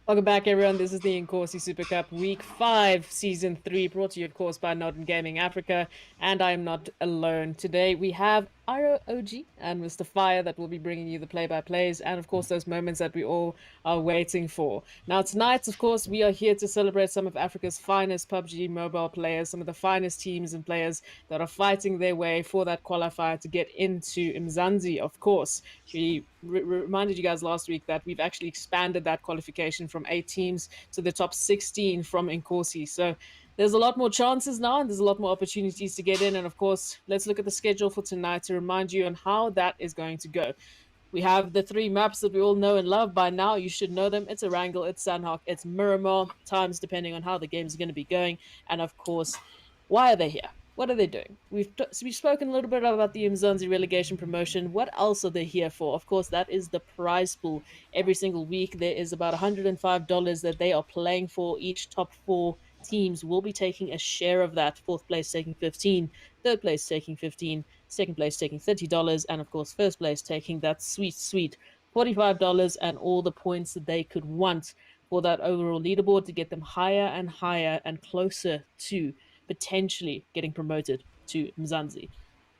Welcome back, everyone. This is the Inkosi Super Cup Week 5, Season 3, brought to you, of course, by Northern Gaming Africa. And I am not alone. Today, we have Iro OG and Mr. Fire that will be bringing you the play-by-plays and, of course, those moments that we all are waiting for. Now, tonight, of course, we are here to celebrate some of Africa's finest PUBG Mobile players, some of the finest teams and players that are fighting their way for that qualifier to get into Umzansi, of course. We reminded you guys last week that we've actually expanded that qualification from 8 teams to the top 16 from Inkosi. So there's a lot more chances now and there's a lot more opportunities to get in. And of course, let's look at the schedule for tonight to remind you on how that is going to go. We have the 3 maps that we all know and love by now. You should know them. It's Erangel, it's Sanhok, it's Miramar, times depending on how the game's going to be going. And of course, why are they here? What are they doing? We've spoken a little bit about the Umzansi relegation promotion. What else are they here for? Of course, that is the prize pool. Every single week, there is about $105 that they are playing for. Each top 4 teams will be taking a share of that. 4th place taking 15, 3rd place taking 15, 2nd place taking $30, and of course, 1st place taking that sweet $45 and all the points that they could want for that overall leaderboard to get them higher and higher and closer to potentially getting promoted to Mzansi.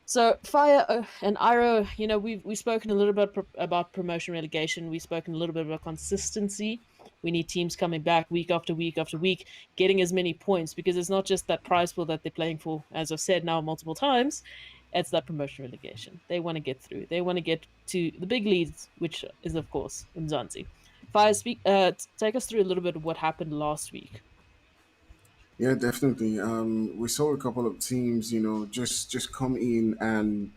So Fire and Iro, we've spoken a little bit about promotion relegation. We've spoken a little bit about consistency. We need teams coming back week after week after week, getting as many points because it's not just that prize pool that they're playing for. As I've said now multiple times, it's that promotion relegation. They want to get through. They want to get to the big leads, which is of course Mzansi. Fire, take us through a little bit of what happened last week. Yeah, definitely. We saw a couple of teams, just come in and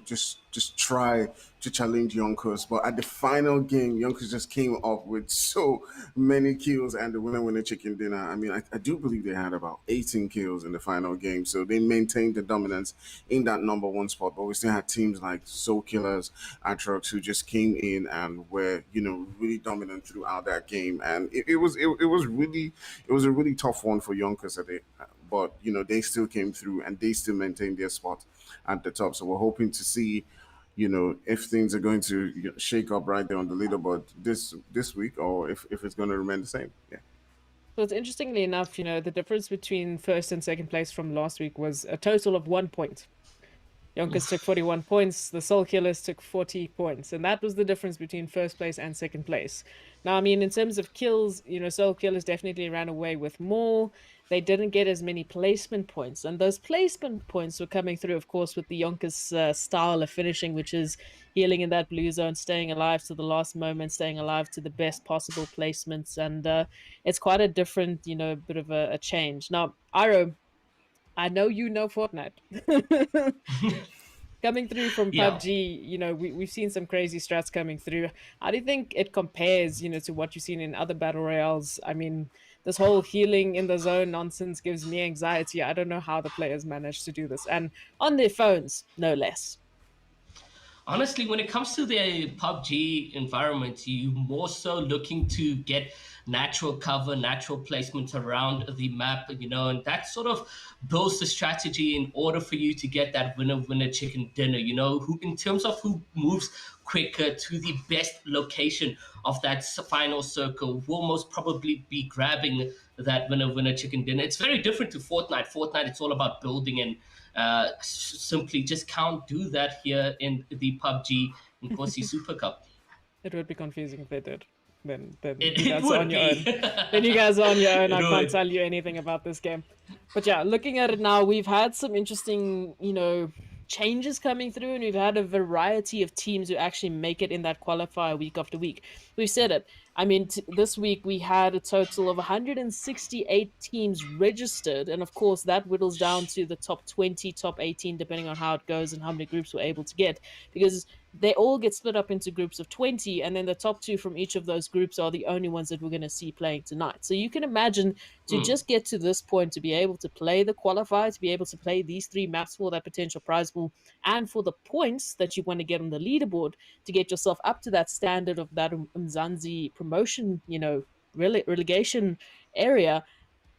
just try to challenge Yonkers, but at the final game, Yonkers just came up with so many kills and the winner chicken dinner. I mean, I do believe they had about 18 kills in the final game, so they maintained the dominance in that number 1 spot. But we still had teams like Soul Killers, Atrox, who just came in and were really dominant throughout that game, and it was a really tough one for Yonkers at it, but they still came through and they still maintained their spot at the top. So we're hoping to see, if things are going to shake up right there on the leaderboard this week, or if it's going to remain the same. Yeah. So it's interestingly enough, the difference between 1st and 2nd place from last week was a total of 1 point. Yonkers took 41 points, the Soul Killers took 40 points, and that was the difference between 1st place and 2nd place. Now, I mean, in terms of kills, Soul Killers definitely ran away with more. They didn't get as many placement points, and those placement points were coming through, of course, with the Yonkers style of finishing, which is healing in that blue zone, staying alive to the last moment, staying alive to the best possible placements, and it's quite a different, bit of a change. Now, Iro, I know you know Fortnite. Coming through from Yeah. PUBG, we've seen some crazy strats coming through. How do you think it compares, to what you've seen in other battle royales? I mean, this whole healing in the zone nonsense gives me anxiety. I don't know how the players manage to do this, and on their phones, no less. Honestly, when it comes to the PUBG environment, you more so looking to get natural cover, natural placement around the map, and that sort of builds the strategy in order for you to get that winner chicken dinner, who in terms of who moves quicker to the best location of that final circle will most probably be grabbing that winner chicken dinner. It's very different to Fortnite, it's all about building, and simply just can't do that here in the PUBG Inkosi Super Cup. It would be confusing if they did. Then you It guys are on would your be. own. Then you guys are on your own. It I can't would. tell you anything about this game. But yeah, looking at it now, we've had some interesting, changes coming through, and we've had a variety of teams who actually make it in that qualifier week after week. We've said it. I mean, this week we had a total of 168 teams registered, and of course that whittles down to the top 20, top 18, depending on how it goes and how many groups we're able to get, because they all get split up into groups of 20, and then the top 2 from each of those groups are the only ones that we're going to see playing tonight. So you can imagine, to just get to this point, to be able to play the qualifier, to be able to play these 3 maps for that potential prize pool, and for the points that you want to get on the leaderboard to get yourself up to that standard of that Umzansi promotion, relegation area.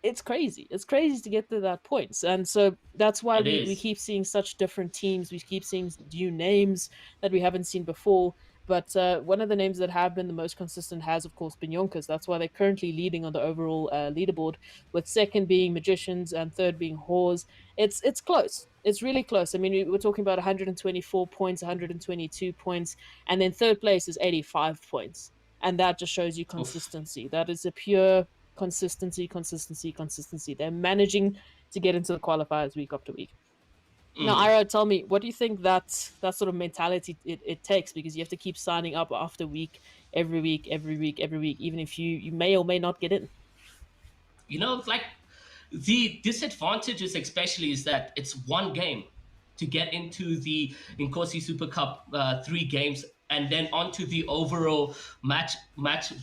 It's crazy. It's crazy to get to that point. And so that's why It we is. keep seeing such different teams. We keep seeing new names that we haven't seen before. But one of the names that have been the most consistent has, of course, been Yonkers. That's why they're currently leading on the overall leaderboard, with second being Magicians and third being Whores. It's close. It's really close. I mean, we're talking about 124 points, 122 points, and then third place is 85 points, and that just shows you Oof. consistency. That is a pure consistency, consistency, consistency. They're managing to get into the qualifiers week after week. Now, Mm. Ira, tell me, what do you think that sort of mentality it takes? Because you have to keep signing up after week, every week, every week, every week, even if you may or may not get in. Like the disadvantages, especially, is that it's one game to get into the Inkosi Super Cup, 3 games, and then onto the overall match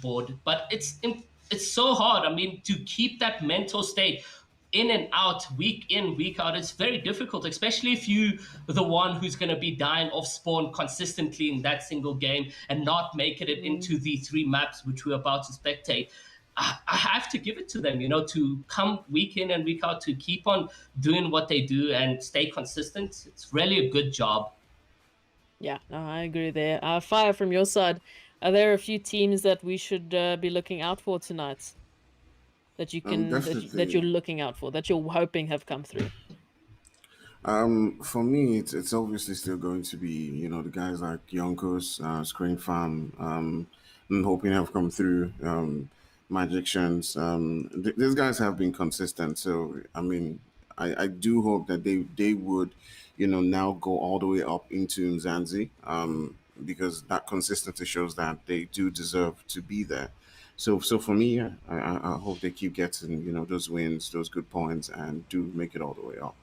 board. But it's so hard. I mean, to keep that mental state in and out, week in, week out, it's very difficult, especially if you are the one who's going to be dying off spawn consistently in that single game and not making it Mm. into the 3 maps which we're about to spectate. I have to give it to them, to come week in and week out, to keep on doing what they do and stay consistent. It's really a good job. Yeah, no, I agree there. Fire from your side. Are there a few teams that we should be looking out for tonight that that you're Definitely. looking out for that you're hoping have come through? For me, it's obviously still going to be, the guys like Yonkos, Screen Farm, I'm hoping have come through. Magicians, these guys have been consistent. So I mean, I do hope that they would, now go all the way up into Mzansi, because that consistency shows that they do deserve to be there. So for me, yeah, I hope they keep getting, those wins, those good points, and do make it all the way up.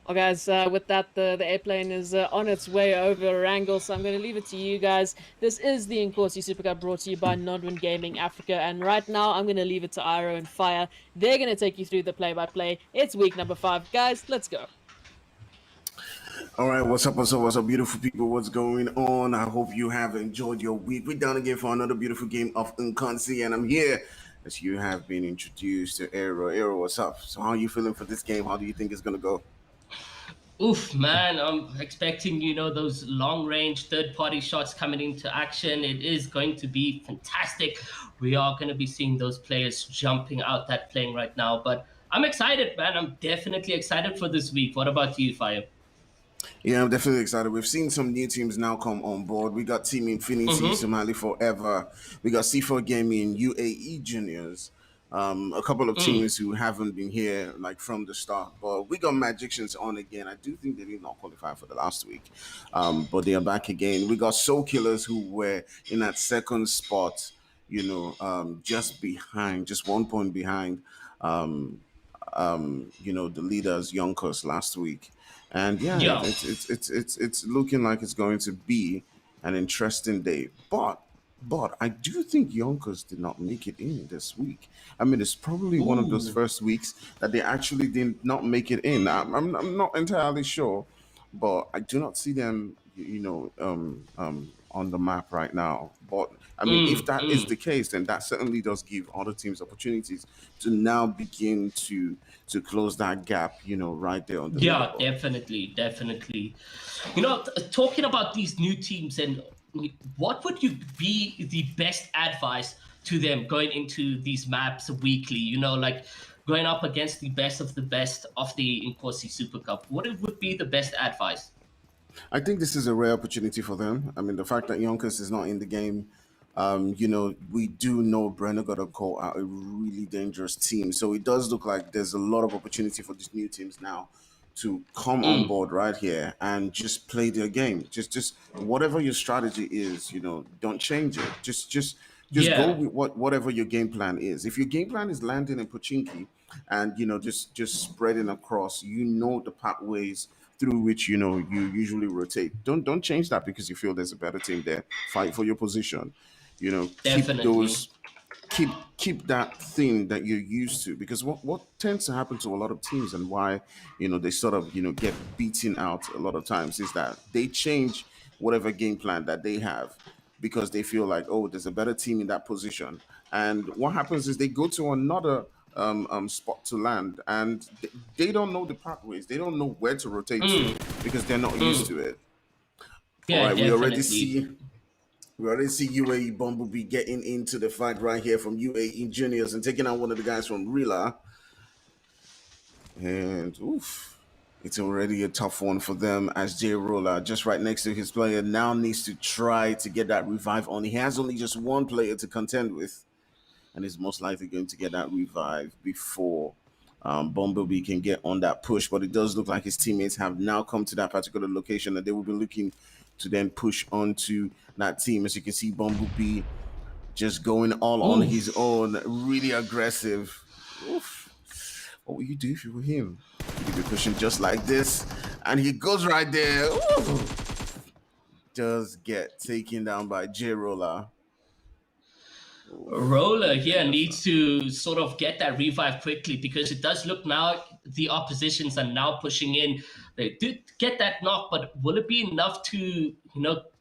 Well, guys, with that, the airplane is on its way over Erangel, so I'm going to leave it to you guys. This is the Inkosi Super Cup brought to you by Nodwin Gaming Africa, and right now I'm going to leave it to Iro and Fire. They're going to take you through the play-by-play. It's week number 5. Guys, let's go. All right, what's up, beautiful people? What's going on? I hope you have enjoyed your week. We're down again for another beautiful game of Inkosi, and I'm here as you have been introduced to Aero. Aero, what's up? So, how are you feeling for this game? How do you think it's gonna go? Oof, man, I'm expecting, those long range third party shots coming into action. It is going to be fantastic. We are going to be seeing those players jumping out that plane right now. But I'm excited, man. I'm definitely excited for this week. What about you, Fire? Yeah, I'm definitely excited. We've seen some new teams now come on board. We got Team Infinity, Mm-hmm. Somali Forever. We got C4 Gaming, UAE Juniors. A couple of Mm. teams who haven't been here like from the start, but we got Magicians on again. I do think they did not qualify for the last week, but they are back again. We got Soul Killers who were in that second spot, just behind, just 1 point behind. Um, the leaders Yonkers last week, and yeah, Yeah. it's looking like it's going to be an interesting day. But I do think Yonkers did not make it in this week. I mean, it's probably one of those Ooh. first weeks that they actually did not make it in. I'm not entirely sure, but I do not see them, on the map right now. But I mean, if Mm, that is mm. the case, then that certainly does give other teams opportunities to now begin to close that gap, right there on the Yeah, leaderboard. definitely, definitely. Talking about these new teams, and what would you be the best advice to them going into these maps weekly? Like going up against the best of the Inkosi Super Cup. What it would be the best advice? I think this is a rare opportunity for them. I mean, the fact that Yonkers is not in the game, we do know Brenner got to call out a really dangerous team. So it does look like there's a lot of opportunity for these new teams now to come on Mm, board right here and just play their game. Just whatever your strategy is, don't change it. Just go yeah, with whatever your game plan is. If your game plan is landing in Pochinki and just spreading across, the pathways through which you usually rotate. Don't change that because you feel there's a better team there. Fight for your position. Keep definitely. those keep that thing that you're used to, because what tends to happen to a lot of teams and why they sort of get beaten out a lot of times is that they change whatever game plan that they have because they feel like, oh, there's a better team in that position, and what happens is they go to another spot to land, and they don't know the pathways, they don't know where to rotate to Mm, because they're not used mm. to it. All Yeah, right, we already definitely. see. We already see UAE Bumblebee getting into the fight right here from UAE Juniors and taking out one of the guys from Rila. And oof, it's already a tough one for them as J Roller, just right next to his player, now needs to try to get that revive on. He has only just one player to contend with, and is most likely going to get that revive before Bumblebee can get on that push. But it does look like his teammates have now come to that particular location and they will be looking to then push onto that team. As you can see, Bumblebee just going all on his Oof. own, really aggressive. Oof. What would you do if you were him? You'd be pushing just like this, and he goes right there. Ooh. Does get taken down by J Roller. Roller here Yes, needs to sort of get that revive quickly because it does look now the oppositions are now pushing in. They did get that knock, but will it be enough to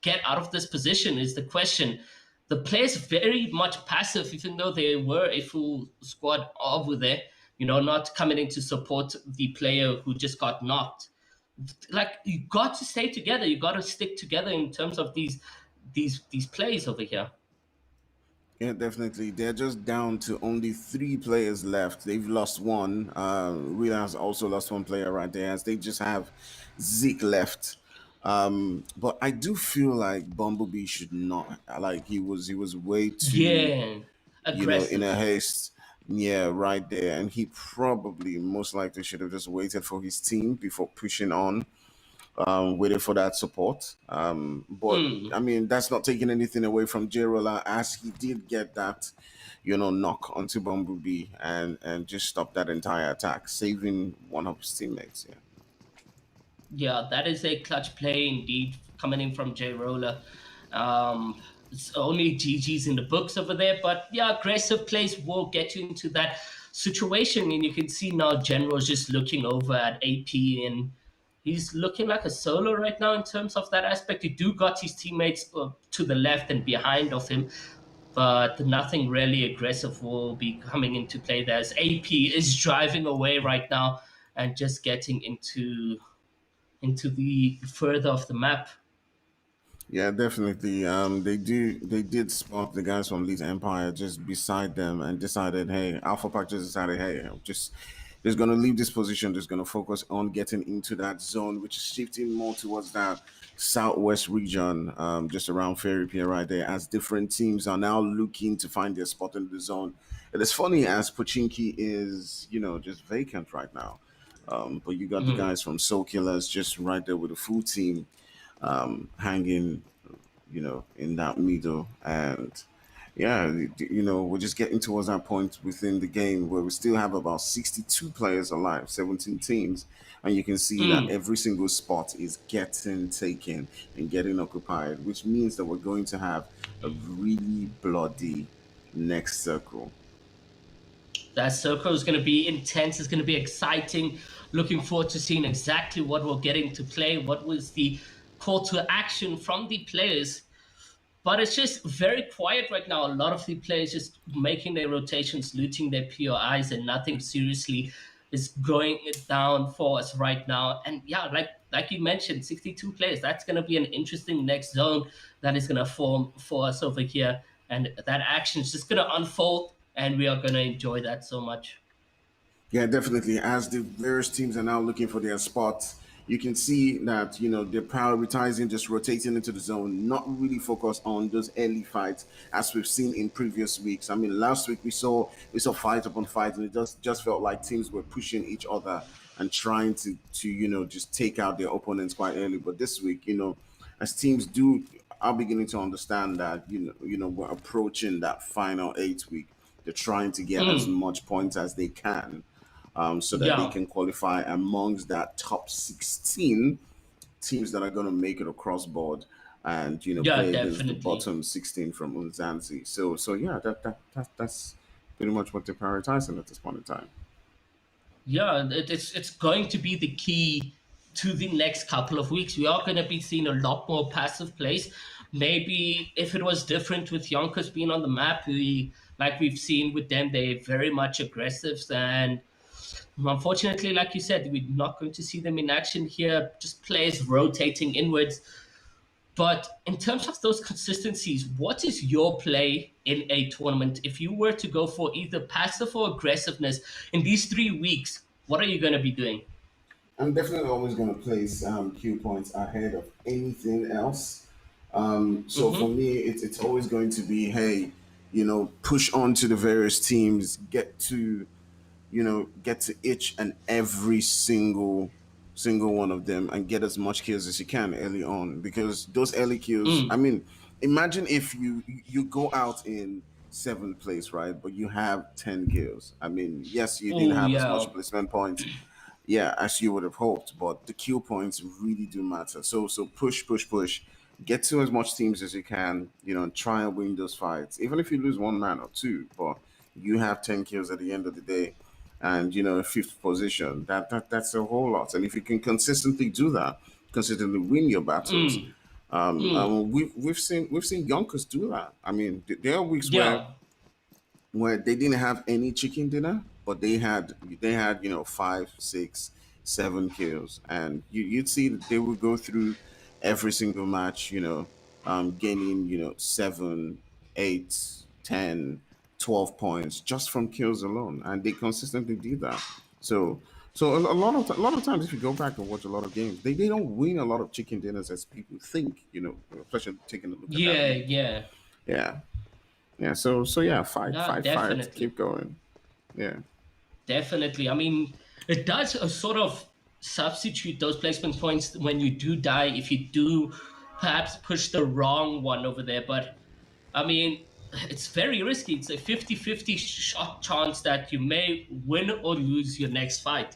get out of this position is the question. The players very much passive, even though they were a full squad over there. Not coming in to support the player who just got knocked. Like you got to stay together. You got to stick together in terms of these plays over here. yeah, definitely. They're just down to only 3 players left. They've lost one. Real has also lost one player right there, as they just have Zeke left. But I do feel like Bumblebee should not, like, he was way too, Yeah, in a aggressive. haste. Yeah, right there. And he probably most likely should have just waited for his team before pushing on, waited for that support. But Mm, I mean, that's not taking anything away from Jirola, as he did get that, knock onto Bumblebee and just stop that entire attack, saving one of his teammates. Yeah. yeah, that is a clutch play indeed, coming in from J Roller. It's only GG's in the books over there, but yeah, aggressive plays will get you into that situation, and you can see now General's just looking over at AP, and he's looking like a solo right now in terms of that aspect. He do got his teammates to the left and behind of him, but nothing really aggressive will be coming into play there as AP is driving away right now and just getting into the further of the map. Yeah, definitely. They did spot the guys from Elite Empire just beside them and decided, hey, Alpha Pack just decided, hey, just gonna leave this position, just gonna focus on getting into that zone, which is shifting more towards that southwest region, just around Fairy Pier right there, as different teams are now looking to find their spot in the zone. It is funny as Pochinki is, just vacant right now. But you got the Mhm. guys from Soul Killers just right there with a full team, hanging, in that middle. And yeah, we're just getting towards that point within the game where we still have about 62 players alive, 17 teams. And you can see that Mm, every single spot is getting taken and getting occupied, which means that we're going to have a really bloody next circle. that circle is going to be intense. It's going to be exciting. Looking forward to seeing exactly what we're getting to play. What was the call to action from the players? But it's just very quiet right now. A lot of the players just making their rotations, looting their POIs, and nothing seriously is going down for us right now. And yeah, like you mentioned, 62 players. That's going to be an interesting next zone that is going to form for us over here, and that action is just going to unfold, and we are going to enjoy that so much. Yeah, definitely. As the various teams are now looking for their spots, you can see that they're prioritizing just rotating into the zone, not really focus on those early fights as we've seen in previous weeks. I mean, last week we saw fight upon fight, and it just felt like teams were pushing each other and trying to just take out their opponents quite early. But this week, as teams do are beginning to understand that we're approaching that final 8 week. They're trying to get as Mm, much points as they can, so that they yeah, can qualify amongst that top 16 teams that are going to make it across board and yeah, play against the definitely. bottom 16 from Umzansi. So yeah, that's pretty much what they're prioritizing at this point in time. Yeah, it's going to be the key to the next couple of weeks. We are going to be seeing a lot more passive plays. Maybe if it was different with Yonkers being on the map, like we've seen with them, they're very much aggressive. And unfortunately, like you said, we're not going to see them in action here. Just players rotating inwards. But in terms of those consistencies, what is your play in a tournament? If you were to go for either passive or aggressiveness in these 3 weeks, what are you going to be doing? I'm definitely always going to place Q points ahead of anything else. So for Mm-hmm. me, it's always going to be, hey, push on to the various teams, get to each and every single one of them and get as much kills as you can early on, because those early kills, I Mm. mean, imagine if you go out in seventh place, right, but you have 10 kills. I mean, yes, you didn't Oh, have as much yeah. placement points, yeah, as you would have hoped, but the kill points really do matter. So push, push, push. Get to as much teams as you can, and try and win those fights. Even if you lose one man or two, but you have 10 kills at the end of the day, and fifth position. That's a whole lot. And if you can consistently do that, consistently win your battles, Mm. Mm. we've seen Yonkers do that. I mean, there are weeks Yeah. where they didn't have any chicken dinner, but they had 5, 6, 7 kills, and you'd see that they would go through every single match, gaining 7, 8, 10, 12 points just from kills alone, and they consistently do that. So. So a lot of times, if you go back and watch a lot of games, they don't win a lot of chicken dinners as people think. Especially taking a look at that Yeah. league. Yeah. Yeah, yeah, so yeah, fight, Yeah, fight, fight, keep definitely. going. Yeah. Definitely. I mean, it does sort of substitute those placement points when you do die, if you do perhaps push the wrong one over there. But I mean, it's very risky. It's a 50-50 shot chance that you may win or lose your next fight.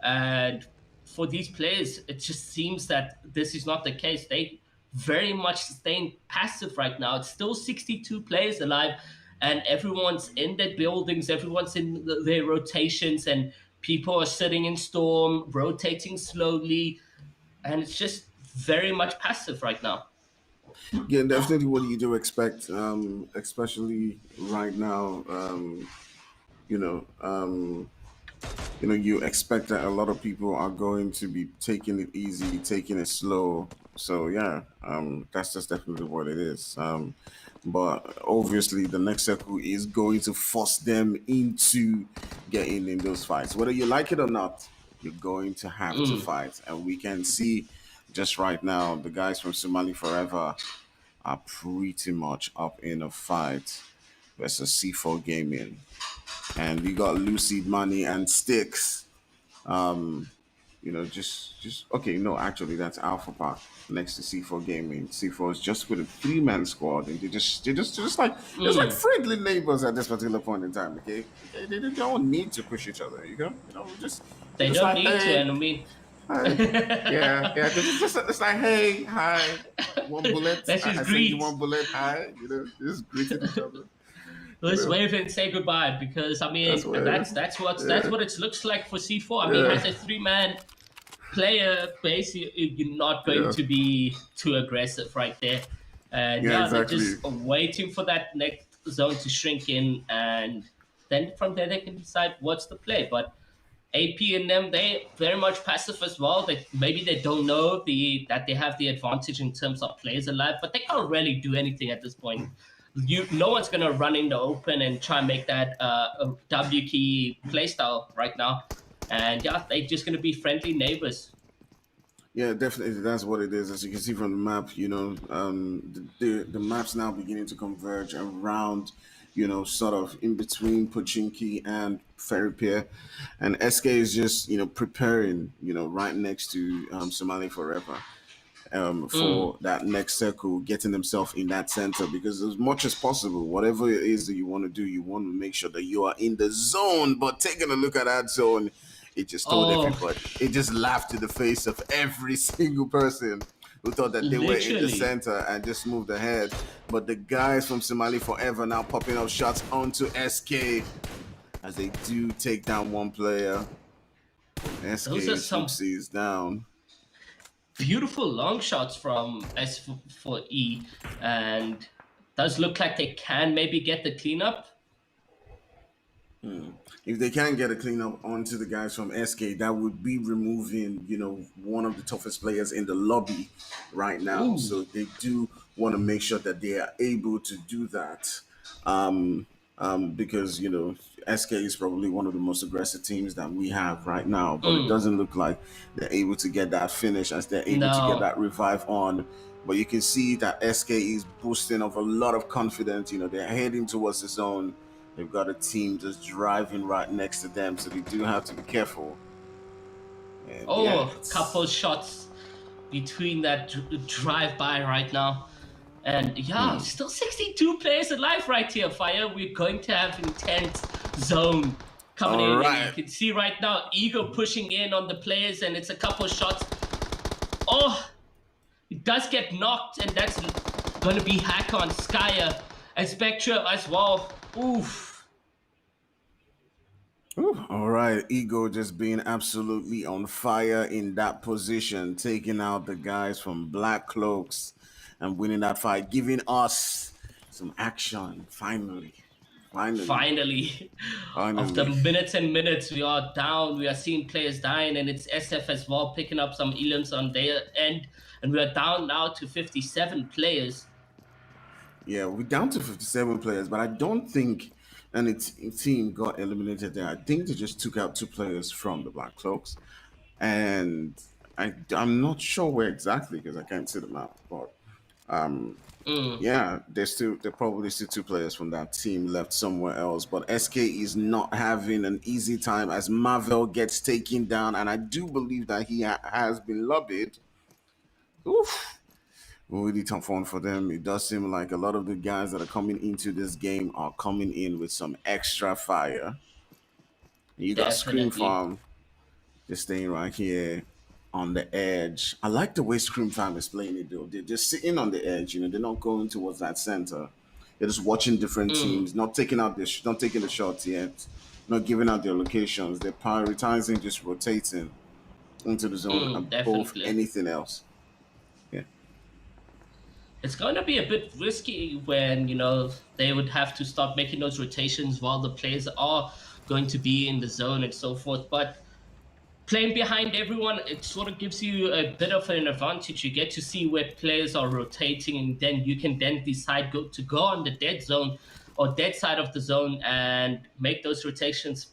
And for these players, it just seems that this is not the case. They very much staying passive right now. It's still 62 players alive, and everyone's in their buildings, everyone's in their rotations, and people are sitting in storm, rotating slowly, and it's just very much passive right now. Yeah, definitely what you do expect, especially right now. You know, um, you expect that a lot of people are going to be taking it easy, taking it slow. So yeah, that's just definitely what it is. But obviously, the next circle is going to force them into getting in those fights, whether you like it or not. You're going to have to Mm. fight, and we can see just right now the guys from Somali Forever are pretty much up in a fight versus C4 Gaming, and we got Lucid Money and Sticks. Just okay. No, actually, that's Alpha Park next to C4 Gaming. C4 is just with a 3-man squad, and they're just like Mm. friendly neighbors at this particular point in time. Okay, they don't need to push each other. They're They just don't like, need to, hey, and I mean, hi, yeah, yeah. It's like, hey, hi, one bullet. let's I just send you greet. one bullet. Hi, just greeting each other. You Let's know, wave and say goodbye, because I that's mean what it is. that's Yeah, what it looks like for C4. I mean, yeah, as a 3-man player, basically you're not going yeah, to be too aggressive right there. And yeah. yeah, they're Exactly. just waiting for that next zone to shrink in, and then from there they can decide what's the play. But AP and them, they very much passive as well. They maybe they don't know that they have the advantage in terms of players alive, but they can't really do anything at this point. No one's gonna run in the open and try and make that a W key playstyle right now. And yeah, they're just gonna be friendly neighbors. Yeah, definitely. That's what it is. As you can see from the map, the map's now beginning to converge around, sort of in between Pochinki and Ferry Pier, and SK is just, preparing, right next to Somali Forever, Mm. for that next circle, getting themselves in that center, because as much as possible, whatever it is that you want to do, you want to make sure that you are in the zone. But taking a look at that zone, it just told Oh, everybody. It just laughed in the face of every single person who thought that they were in the literally. center and just moved ahead. But the guys from Somali Forever now popping up shots onto SK as they do take down one player. Those are SK's some Luxie is down. beautiful long shots from for E, and does look like they can maybe get the cleanup. If they can get a cleanup onto the guys from SK, that would be removing, one of the toughest players in the lobby right now. Ooh, So they do want to make sure that they are able to do that. Um, because SK is probably one of the most aggressive teams that we have right now, but it mm, doesn't look like they're able to get that finish as they're able to get no. that revive on. But you can see that SK is boosting of a lot of confidence. They're heading towards the zone. They've got a team just driving right next to them, so they do have to be careful. And yeah, Oh, couple shots between that drive by right now. And yeah, still 62 players alive right here, Fire. We're going to have intense zone coming all in. And you right. can see right now, Ego pushing in on the players, and it's a couple shots. Oh, it does get knocked, and that's going to be Hack on Skyer and Spectre as well. Oof. Ooh, all right, Ego just being absolutely on fire in that position, taking out the guys from Black Cloaks and winning that fight, giving us some action. Finally, finally, Finally, after finally. minutes and minutes, we are down. We are seeing players dying, and it's SF as well picking up some elims on their end. And we are down now to 57 players. Yeah, we're down to 57 players, but I don't think any team got eliminated there. I think they just took out two players from the Black Cloaks, and I'm not sure where exactly because I can't see the map. But Mm, yeah, there probably still two players from that team left somewhere else. But SK is not having an easy time as Marvel gets taken down, and I do believe that he has been lobbied. Oof. Really tough one for them. It does seem like a lot of the guys that are coming into this game are coming in with some extra fire. You got Scream definitely. Farm just staying right here on the edge. I like the way Scream Farm is playing it though. They're just sitting on the edge. They're not going towards that center. They're just watching different Mm, teams, not taking the shots yet, not giving out their locations. They're prioritizing just rotating into the zone above definitely. anything else. Yeah. It's going to be a bit risky when, they would have to start making those rotations while the players are going to be in the zone and so forth. But playing behind everyone, it sort of gives you a bit of an advantage. You get to see where players are rotating, and then you can then decide to go on the dead zone or dead side of the zone and make those rotations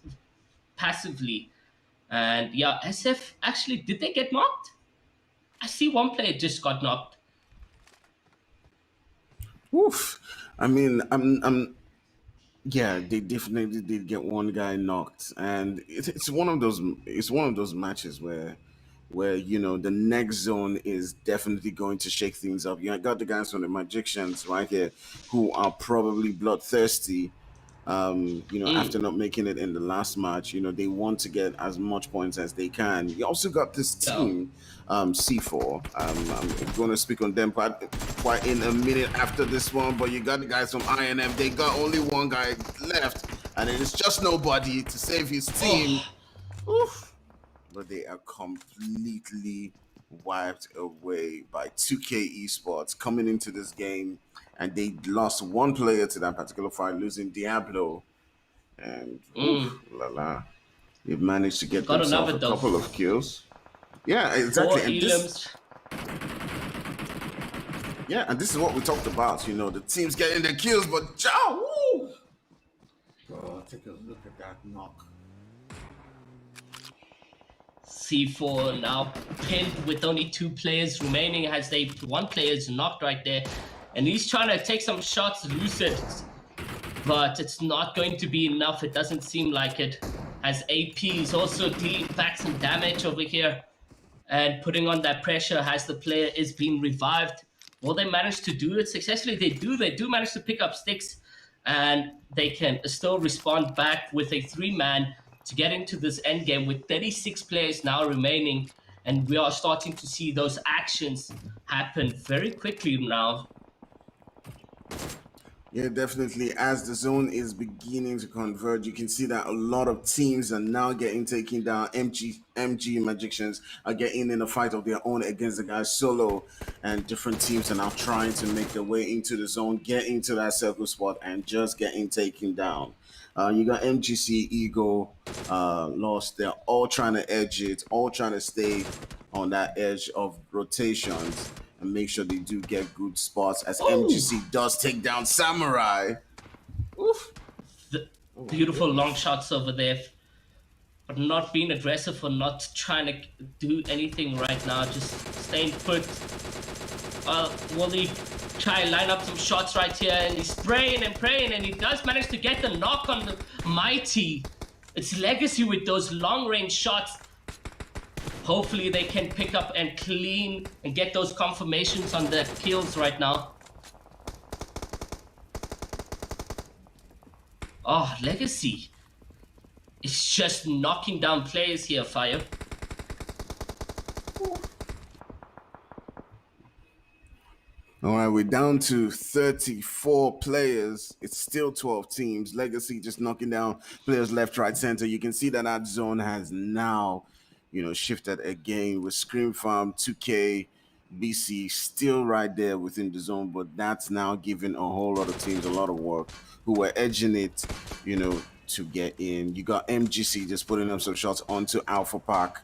passively. And yeah, SF actually, did they get knocked? I see one player just got knocked. Oof. I mean, yeah, they definitely did get one guy knocked, and it's one of those. It's one of those matches where the next zone is definitely going to shake things up. You got the guys from the Magicians right here who are probably bloodthirsty. After Mm, not making it in the last match, they want to get as much points as they can. You also got this yeah. team, C4. I'm going to speak on them quite in a minute after this one, but you got the guys from INM. They got only one guy left, and it is just nobody to save his team. Oh, Oof. But they are completely wiped away by 2K Esports coming into this game, and they lost one player to that particular fight, losing Diablo. And mm. la la, they've managed to get Got themselves another a though. couple of kills. Yeah, Four exactly. elims. And this is what we talked about. The teams getting the kills, but Jow, woo! Oh, take a look at that knock. C4 now pinned with only two players remaining as one player is knocked right there. And he's trying to take some shots, lucid. But it's not going to be enough. It doesn't seem like it. As AP is also dealing back some damage over here and putting on that pressure as the player is being revived. Will they manage to do it successfully? They do. They do manage to pick up sticks, and they can still respond back with a three-man to get into this end game with 36 players now remaining. And we are starting to see those actions happen very quickly now. Yeah, definitely. As the zone is beginning to converge, you can see that a lot of teams are now getting taken down. MG Magicians are getting in a fight of their own against the guys solo, and different teams are now trying to make their way into the zone, get into that circle spot, and just getting taken down. You got MGC, Eagle, Lost. They're all trying to edge it, all trying to stay on that edge of rotations and make sure they do get good spots as Oh, MGC does take down Samurai. Oof. the Oh my beautiful long goodness. shots over there, but not being aggressive or not trying to do anything right now, just staying put. Will he try and line up some shots right here? And he's spraying and praying, and he does manage to get the knock on the Mighty. It's Legacy with those long range shots. Hopefully they can pick up and clean and get those confirmations on the kills right now. Oh, Legacy is just knocking down players here, Fire. All right, we're down to 34 players. It's still 12 teams. Legacy just knocking down players left, right, center. You can see that that zone has now, shifted again with Scream Farm, 2K, BC still right there within the zone, but that's now giving a whole lot of teams a lot of work who were edging it, to get in. You got MGC just putting up some shots onto Alpha Park.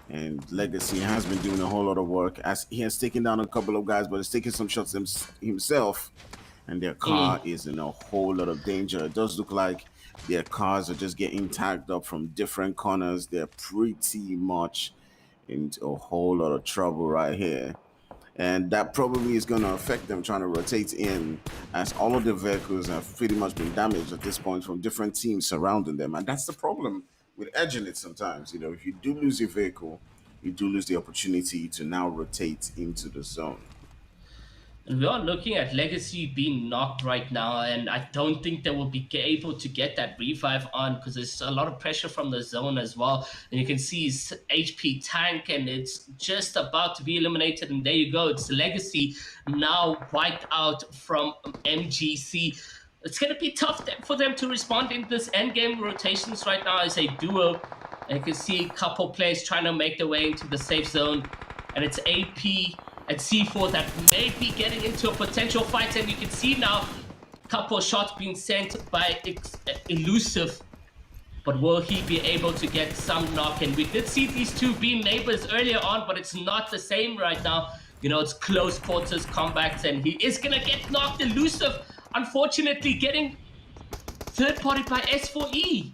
And Legacy has been doing a whole lot of work as he has taken down a couple of guys, but he's taking some shots himself. And their car is in a whole lot of danger. It does look like their cars are just getting tagged up from different corners. They're pretty much into a whole lot of trouble right here. And that probably is going to affect them trying to rotate in as all of the vehicles have pretty much been damaged at this point from different teams surrounding them. And that's the problem with edging it sometimes. If you do lose your vehicle, you do lose the opportunity to now rotate into the zone. And we are looking at Legacy being knocked right now, and I don't think they will be able to get that revive on because there's a lot of pressure from the zone as well. And you can see his HP tank, and it's just about to be eliminated. And there you go, it's Legacy now wiped out from MGC. It's going to be tough for them to respond in this end game rotations right now as a duo. And you can see a couple players trying to make their way into the safe zone, and it's AP and C4 that may be getting into a potential fight. And you can see now a couple of shots being sent by Elusive, but will he be able to get some knock? And we did see these two being neighbors earlier on, but it's not the same right now. It's close quarters combats, and he is gonna get knocked. Elusive, unfortunately, getting third party by S4E.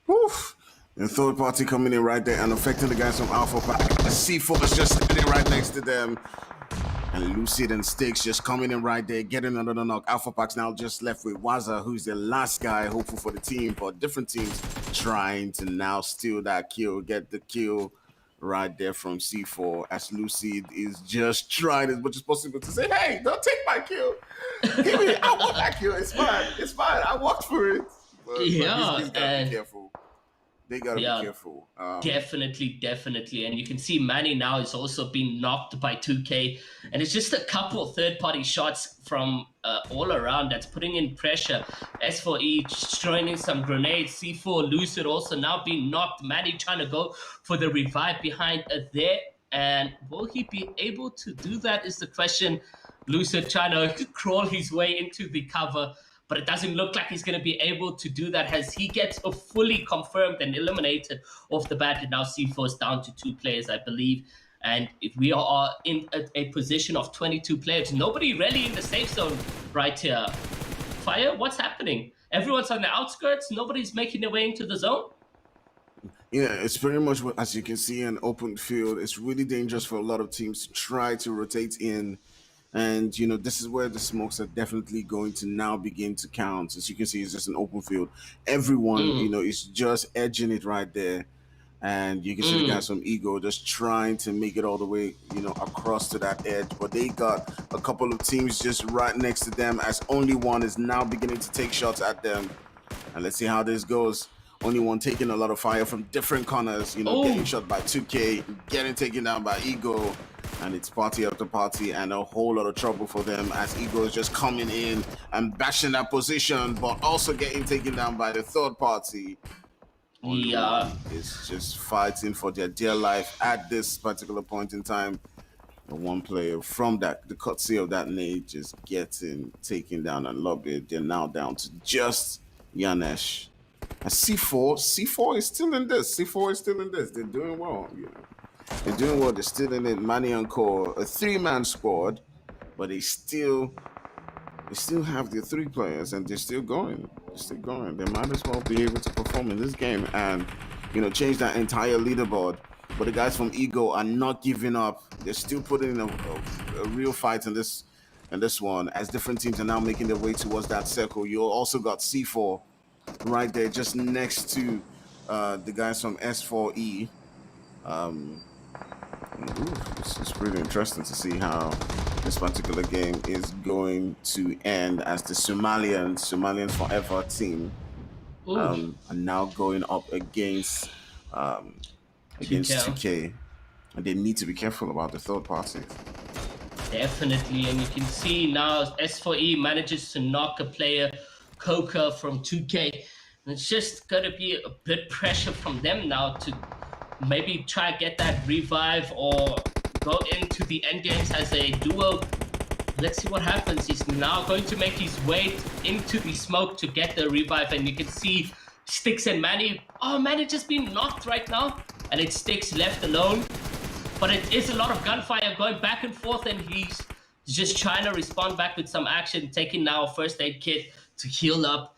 Oof. The third party coming in right there and affecting the guys from Alpha Pack. C4 is just standing right next to them. And Lucid and Sticks just coming in right there, getting another knock. Alpha Pack's now just left with Waza, who's the last guy hopeful for the team, but different teams trying to now steal that kill, get the kill right there from C4 as Lucid is just trying as much as possible to say, hey, don't take my kill. Give me, I want that kill. It's fine. It's fine. I worked for it. But he's gotta be careful. They gotta be careful. Definitely. And you can see Manny now is also being knocked by 2K. And it's just a couple of third-party shots from all around that's putting in pressure. S4E throwing in some grenades. C4 Lucid also now being knocked. Manny trying to go for the revive behind there. And will he be able to do that is the question. Lucid trying to crawl his way into the cover, but it doesn't look like he's going to be able to do that as he gets a fully confirmed and eliminated off the bat. And now C4 is down to 2 players, I believe. And if we are in a position of 22 players, nobody really in the safe zone right here. Fire, what's happening? Everyone's on the outskirts. Nobody's making their way into the zone. Yeah, it's pretty much what, as you can see, an open field. It's really dangerous for a lot of teams to try to rotate in. And, this is where the smokes are definitely going to now begin to count. As you can see, it's just an open field. Everyone, is just edging it right there. And you can see the guys from Ego just trying to make it all the way, across to that edge. But they got a couple of teams just right next to them as only one is now beginning to take shots at them. And let's see how this goes. Only one taking a lot of fire from different corners, getting shot by 2K, getting taken down by Ego. And it's party after party and a whole lot of trouble for them as Ego is just coming in and bashing that position, but also getting taken down by the third party. It's just fighting for their dear life at this particular point in time. The one player from the courtesy of that nade just getting taken down and lobbied. They're now down to just Yanesh. And C4 is still in this. C4 is still in this. They're doing well, you know. They're doing well. They're still in it. Manny and Core, a three-man squad, but they still have their three players and they're still going. They're still going. They might as well be able to perform in this game and, change that entire leaderboard. But the guys from Ego are not giving up. They're still putting in a real fight in this one as different teams are now making their way towards that circle. You also got C4 right there just next to the guys from S4E. Um, it's pretty interesting to see how this particular game is going to end as the Somalians Forever team Ooh, are now going up um, against 2K. 2K, and they need to be careful about the third parties. Definitely, and you can see now S4E manages to knock a player, Coca from 2K. And it's just going to be a bit pressure from them now to maybe try to get that revive or go into the end games as a duo. Let's see what happens. He's now going to make his way into the smoke to get the revive, and you can see Sticks and Manny. Oh, Manny just being knocked right now, and it's Sticks left alone. But it is a lot of gunfire going back and forth, and he's just trying to respond back with some action, taking now a first aid kit to heal up.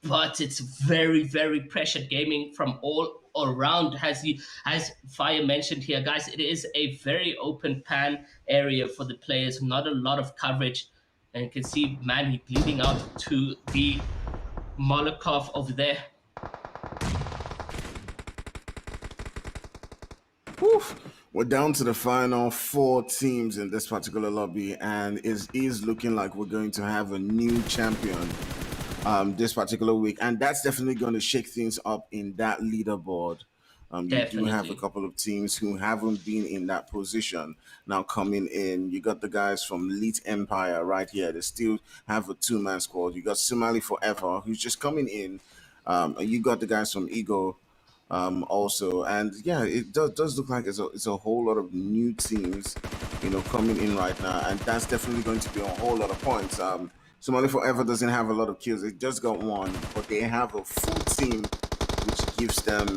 But it's very, very pressured gaming from all around. As Fire mentioned here, guys, it is a very open pan area for the players, not a lot of coverage. And you can see Manny bleeding out to the Molotov over there. Whew. We're down to the final four teams in this particular lobby, and it is looking like we're going to have a new champion this particular week, and that's definitely going to shake things up in that leaderboard. You do have a Definitely. couple of teams who haven't been in that position now coming in. You got the guys from Elite Empire right here. They still have a two-man squad. You got Somali Forever, who's just coming in. And you got the guys from Ego also. And yeah, it does look like it's a whole lot of new teams, coming in right now, and that's definitely going to be a whole lot of points. Somali Forever doesn't have a lot of kills; they just got one, but they have a full team, which gives them,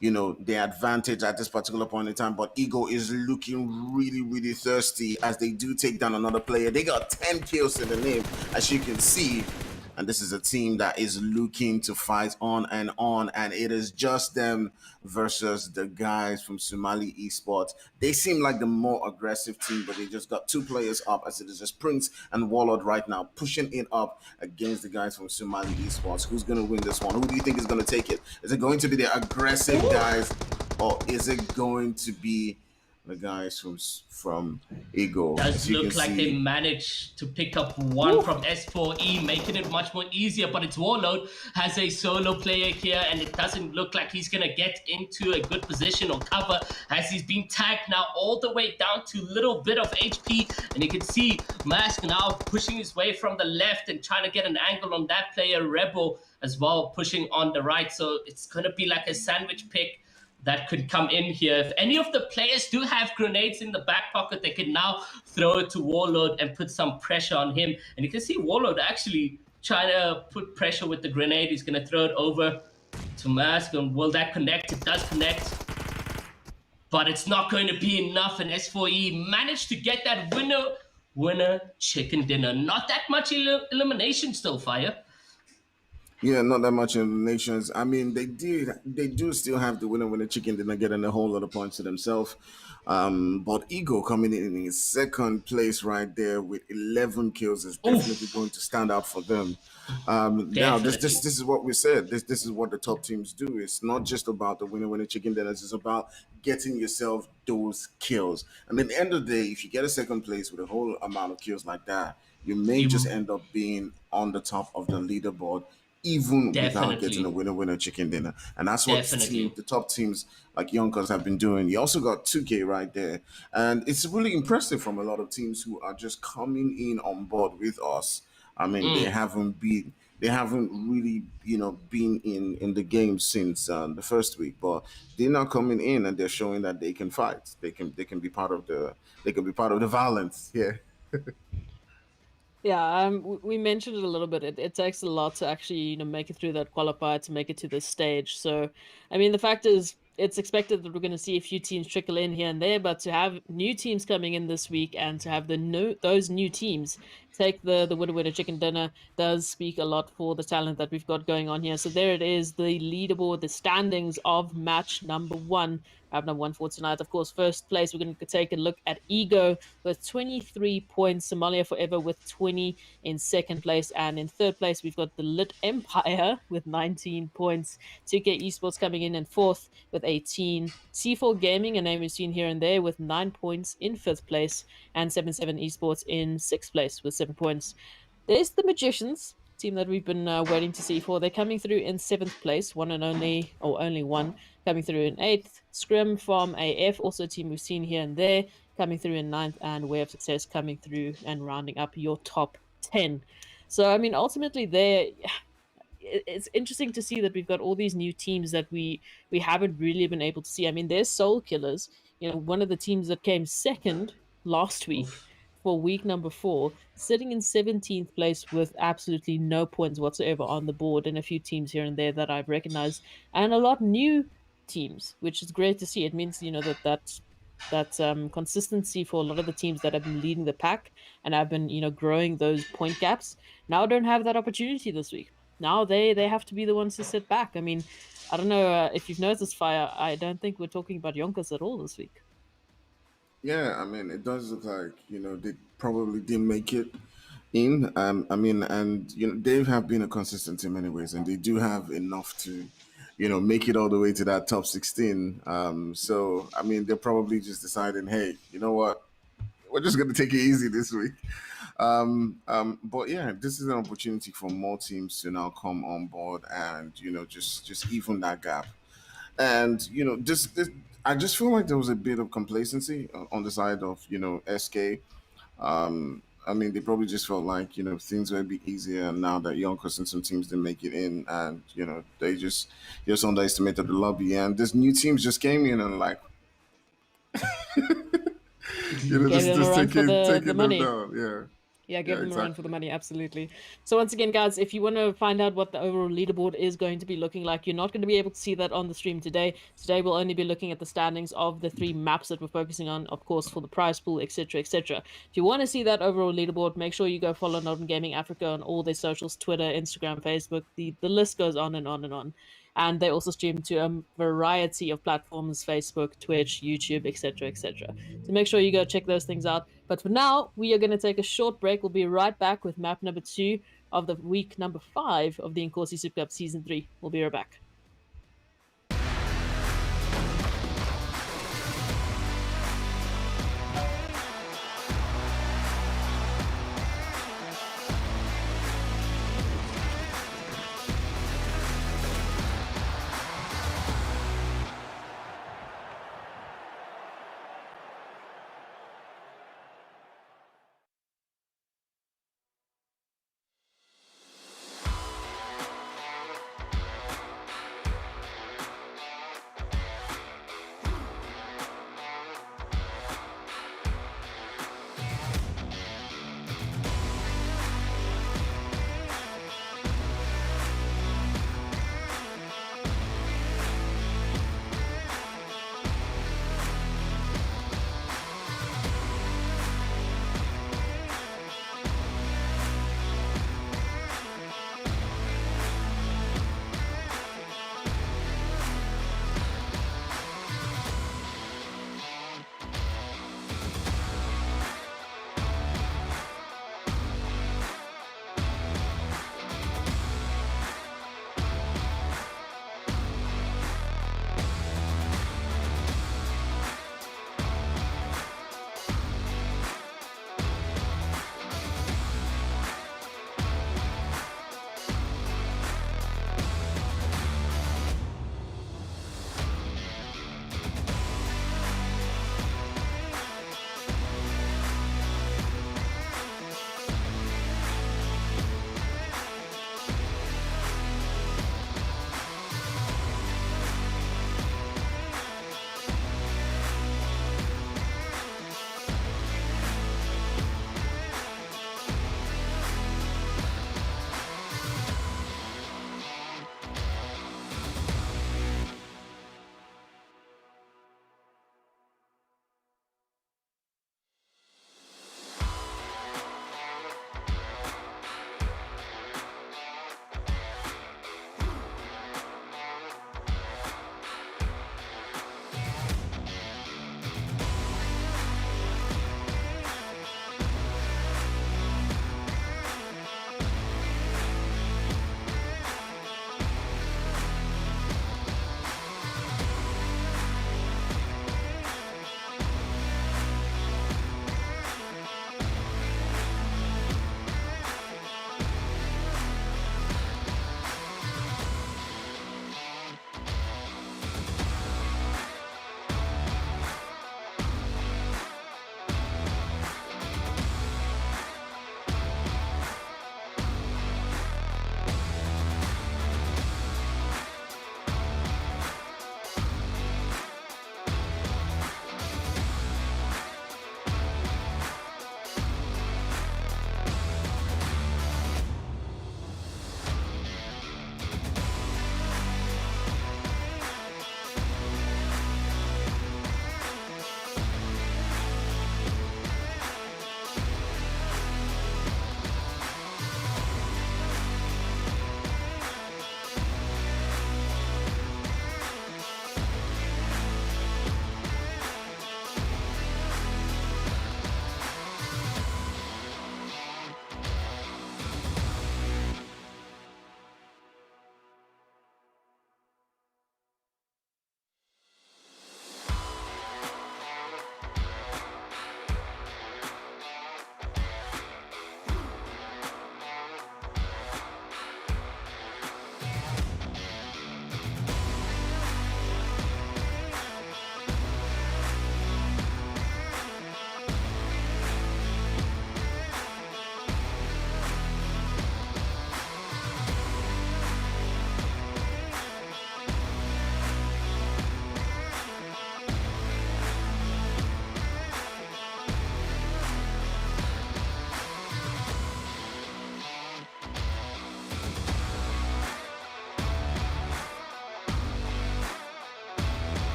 the advantage at this particular point in time. But Ego is looking really, really thirsty as they do take down another player. They got 10 kills in the name, as you can see. And this is a team that is looking to fight on, and it is just them versus the guys from Somali Esports. They seem like the more aggressive team, but they just got two players up, as it is just Prince and Warlord right now, pushing it up against the guys from Somali Esports. Who's going to win this one? Who do you think is going to take it? Is it going to be the aggressive guys, or is it going to be the guys from Ego? As Does you can look like they see, managed to pick up one from S4E, making it much more easier. But it's Warlord has a solo player here, and it doesn't look like he's gonna get into a good position or cover as he's been tagged now all the way down to a little bit of HP. And you can see Mask now pushing his way from the left and trying to get an angle on that player, Rebel, as well, pushing on the right. So it's gonna be like a sandwich pick that could come in here. If any of the players do have grenades in the back pocket, they can now throw it to Warlord and put some pressure on him. And you can see Warlord actually trying to put pressure with the grenade. He's going to throw it over to Mask. And will that connect? It does connect. But it's not going to be enough. And S4E managed to get that winner chicken dinner. Not that much elimination still, Fire. yeah, not that much in the nations. I mean, they do still have the winner chicken. They're not getting a whole lot of points to themselves. But Ego coming in second place right there with 11 kills is definitely Oof, going to stand out for them. Now, this definitely. this this is what we said. This is what the top teams do. It's not just about the winner chicken dinners. It's about getting yourself those kills. And at the end of the day, if you get a second place with a whole amount of kills like that, you may just You end up being on the top of the leaderboard even without getting a definitely, winner chicken dinner. And that's what definitely. the top teams like Yonkers have been doing. You also got 2K right there. And it's really impressive from a lot of teams who are just coming in on board with us. I mean, Mm. they haven't really, been in the game since the first week, but they're now coming in and they're showing that they can fight. They can be part of the violence. Yeah. Yeah, we mentioned it a little bit. It takes a lot to actually, make it through that qualifier to make it to this stage. So, I mean, the fact is, it's expected that we're going to see a few teams trickle in here and there, but to have new teams coming in this week and to have those new teams take the winner chicken dinner does speak a lot for the talent that we've got going on here. So there it is, the leaderboard, the standings of match number one. I have number one for tonight. Of course, first place, we're going to take a look at Ego with 23 points. Somalia Forever with 20 in second place. And in third place, we've got the Lit Empire with 19 points. 2K Esports coming in fourth with 18. C4 Gaming, a name we've seen here and there, with 9 points in fifth place. And 77 Esports in sixth place with 7 points. There's the Magicians, team that we've been waiting to see for. They're coming through in seventh place, one and only, or only one, coming through in eighth. Scrim from AF, also a team we've seen here and there, coming through in ninth, and Way of Success coming through and rounding up your top 10. So, I mean, ultimately, there it's interesting to see that we've got all these new teams that we haven't really been able to see. I mean, there's Soul Killers, one of the teams that came second last week Oof. for week number 4, sitting in 17th place with absolutely no points whatsoever on the board, and a few teams here and there that I've recognized, and a lot new teams, which is great to see. It means that consistency for a lot of the teams that have been leading the pack and have been growing those point gaps now don't have that opportunity this week. Now they have to be the ones to sit back. I mean, I don't know if you've noticed, Fire. I don't think we're talking about Yonkers at all this week. Yeah, I mean, it does look like they probably didn't make it in. I mean, and they have been a consistent team anyways, and they do have enough to, make it all the way to that top 16. So I mean, they're probably just deciding, hey, you know what, we're just going to take it easy this week. But yeah, this is an opportunity for more teams to now come on board and just even that gap. And this I just feel like there was a bit of complacency on the side of SK. I mean, they probably just felt like things would be easier now that Yonkers and some teams didn't make it in, and they just underestimated the lobby. And this new teams just came in and like Gave them a just run for the taking them money. down. Yeah, Yeah, give yeah, them a run for the exactly. money, absolutely. So once again, guys, if you want to find out what the overall leaderboard is going to be looking like, you're not going to be able to see that on the stream today. Today we'll only be looking at the standings of the 3 maps that we're focusing on, of course, for the prize pool, etc., etc. If you want to see that overall leaderboard, make sure you go follow Northern Gaming Africa on all their socials, Twitter, Instagram, Facebook. The list goes on and on and on. And they also stream to a variety of platforms: Facebook, Twitch, YouTube, etc., etc. So make sure you go check those things out. But for now, we are going to take a short break. We'll be right back with map number 2 of the week number 5 of the Inkosi Super Cup Season 3. We'll be right back.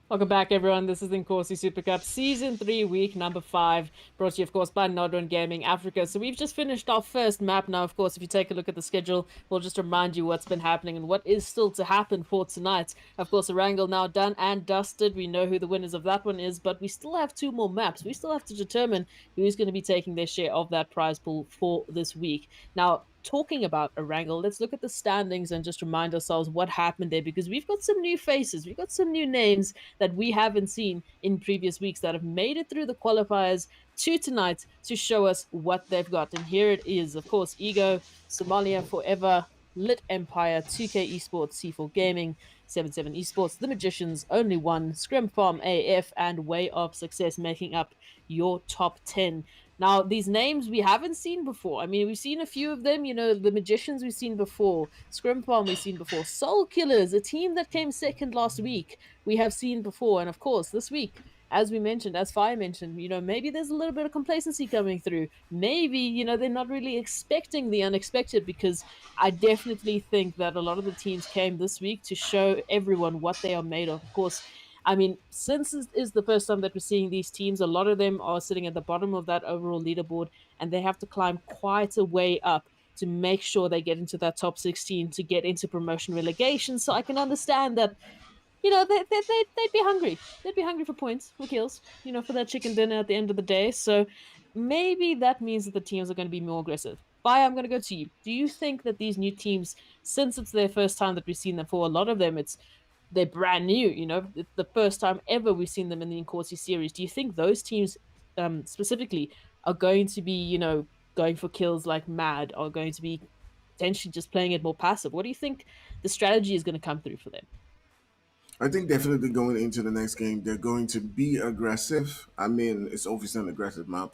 Welcome back, everyone. This is Inkosi Super Cup Season 3, Week number 5, brought to you, of course, by Nodron Gaming Africa. So we've just finished our first map now. Of course, if you take a look at the schedule, we'll just remind you what's been happening and what is still to happen for tonight. Of course, Erangel now done and dusted. We know who the winners of that one is, but we still have 2 more maps. We still have to determine who's going to be taking their share of that prize pool for this week. Now, talking about Erangel, let's look at the standings and just remind ourselves what happened there, because we've got some new faces, we've got some new names that we haven't seen in previous weeks that have made it through the qualifiers to tonight to show us what they've got. And here it is, of course, Ego, Somalia Forever, Lit Empire, 2K Esports, C4 Gaming, 77 Esports, The Magicians, Only One, Scrim Farm AF, and Way of Success making up your top 10. Now, these names we haven't seen before. I mean, we've seen a few of them. You know, the Magicians we've seen before, Scrim Farm we've seen before, Soul Killers, a team that came second last week, we have seen before. And of course, this week, as we mentioned, as Fire mentioned, you know, maybe there's a little bit of complacency coming through. Maybe, you know, they're not really expecting the unexpected, because I definitely think that a lot of the teams came this week to show everyone what they are made of. Of course, I mean, since this is the first time that we're seeing these teams, a lot of them are sitting at the bottom of that overall leaderboard, and they have to climb quite a way up to make sure they get into that top 16 to get into promotion relegation. So I can understand that, you know, they'd be hungry. They'd be hungry for points, for kills, you know, for that chicken dinner at the end of the day. So maybe that means that the teams are going to be more aggressive. Baya, I'm going to go to you. Do you think that these new teams, since it's their first time that we've seen them, for a lot of them, they're brand new, you know, it's the first time ever we've seen them in the Inkosi series. Do you think those teams specifically are going to be, you know, going for kills like mad, or going to be potentially just playing it more passive? What do you think the strategy is going to come through for them? I think definitely going into the next game, they're going to be aggressive. I mean, it's obviously an aggressive map.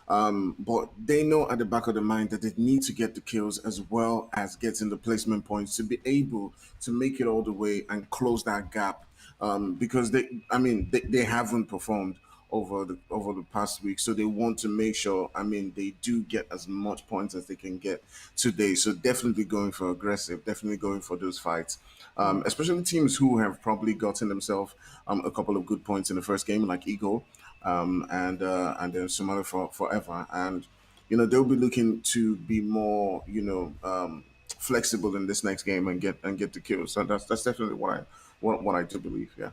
But they know at the back of the mind that they need to get the kills as well as getting the placement points to be able to make it all the way and close that gap. Because they haven't performed over the past week, so they want to make sure. I mean, they do get as much points as they can get today. So definitely going for aggressive, definitely going for those fights. Especially teams who have probably gotten themselves a couple of good points in the first game, like Eagle and then Somalia for forever. And they'll be looking to be more flexible in this next game and get the kills. So that's definitely what I do believe. Yeah.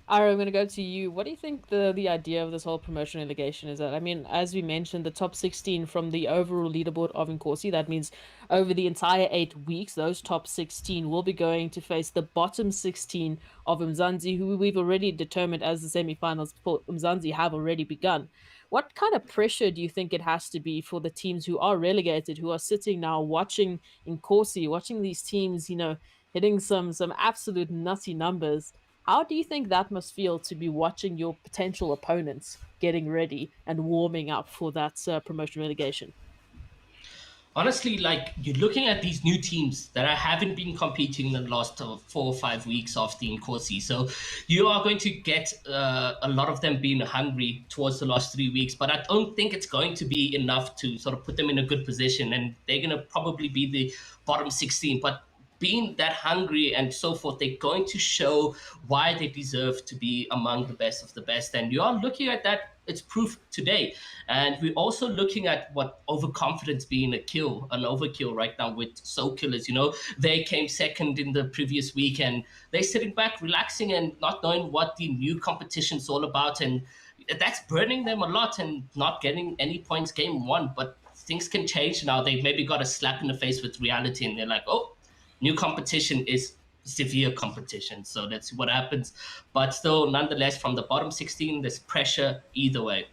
Ira, I'm going to go to you. What do you think the idea of this whole promotion relegation is? That, I mean, as we mentioned, the top 16 from the overall leaderboard of Inkosi, that means over the entire 8 weeks, those top 16 will be going to face the bottom 16 of Umzansi, who we've already determined as the semi-finals for Umzansi have already begun. What kind of pressure do you think it has to be for the teams who are relegated, who are sitting now watching Inkosi, watching these teams, you know, hitting some absolute nutty numbers? How do you think that must feel to be watching your potential opponents getting ready and warming up for that promotion relegation? Honestly, like you're looking at these new teams that haven't been competing in the last 4 or 5 weeks of the Inkosi. So you are going to get a lot of them being hungry towards the last 3 weeks. But I don't think it's going to be enough to sort of put them in a good position. And they're going to probably be the bottom 16. But being that hungry and so forth, they're going to show why they deserve to be among the best of the best. And you are looking at that, it's proof today. And we're also looking at what overconfidence being an overkill right now with Soul Killers. You know, they came second in the previous week and they're sitting back, relaxing and not knowing what the new competition's all about. And that's burning them a lot and not getting any points game one. But things can change now. They've maybe got a slap in the face with reality and they're like, oh, new competition is severe competition. So that's what happens. But still, nonetheless, from the bottom 16, there's pressure either way.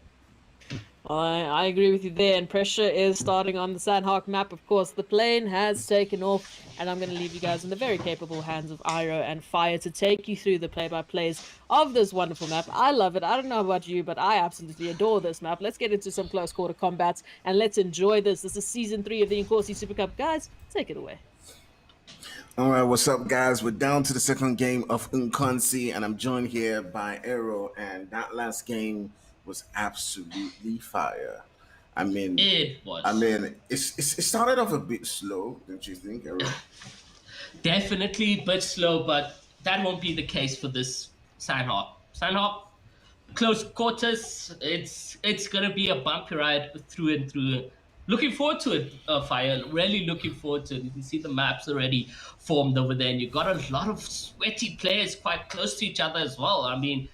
I agree with you there, and pressure is starting on the Sanhok map. Of course, the plane has taken off, and I'm going to leave you guys in the very capable hands of Iro and Fire to take you through the play-by-plays of this wonderful map. I love it. I don't know about you, but I absolutely adore this map. Let's get into some close quarter combats, and let's enjoy this. This is Season 3 of the Inkosi Super Cup. Guys, take it away. All right, what's up, guys? We're down to the second game of Inkosi, and I'm joined here by Arrow. And that last game was absolutely fire. I mean, It I was mean, it started off a bit slow, don't you think, Arrow? definitely a bit slow, but that won't be the case for this Sanhok. Sanhok, close quarters. It's gonna be a bumpy ride through and through. Looking forward to it, Fire. Really looking forward to it. You can see the maps already formed over there, and you got a lot of sweaty players quite close to each other as well. I mean,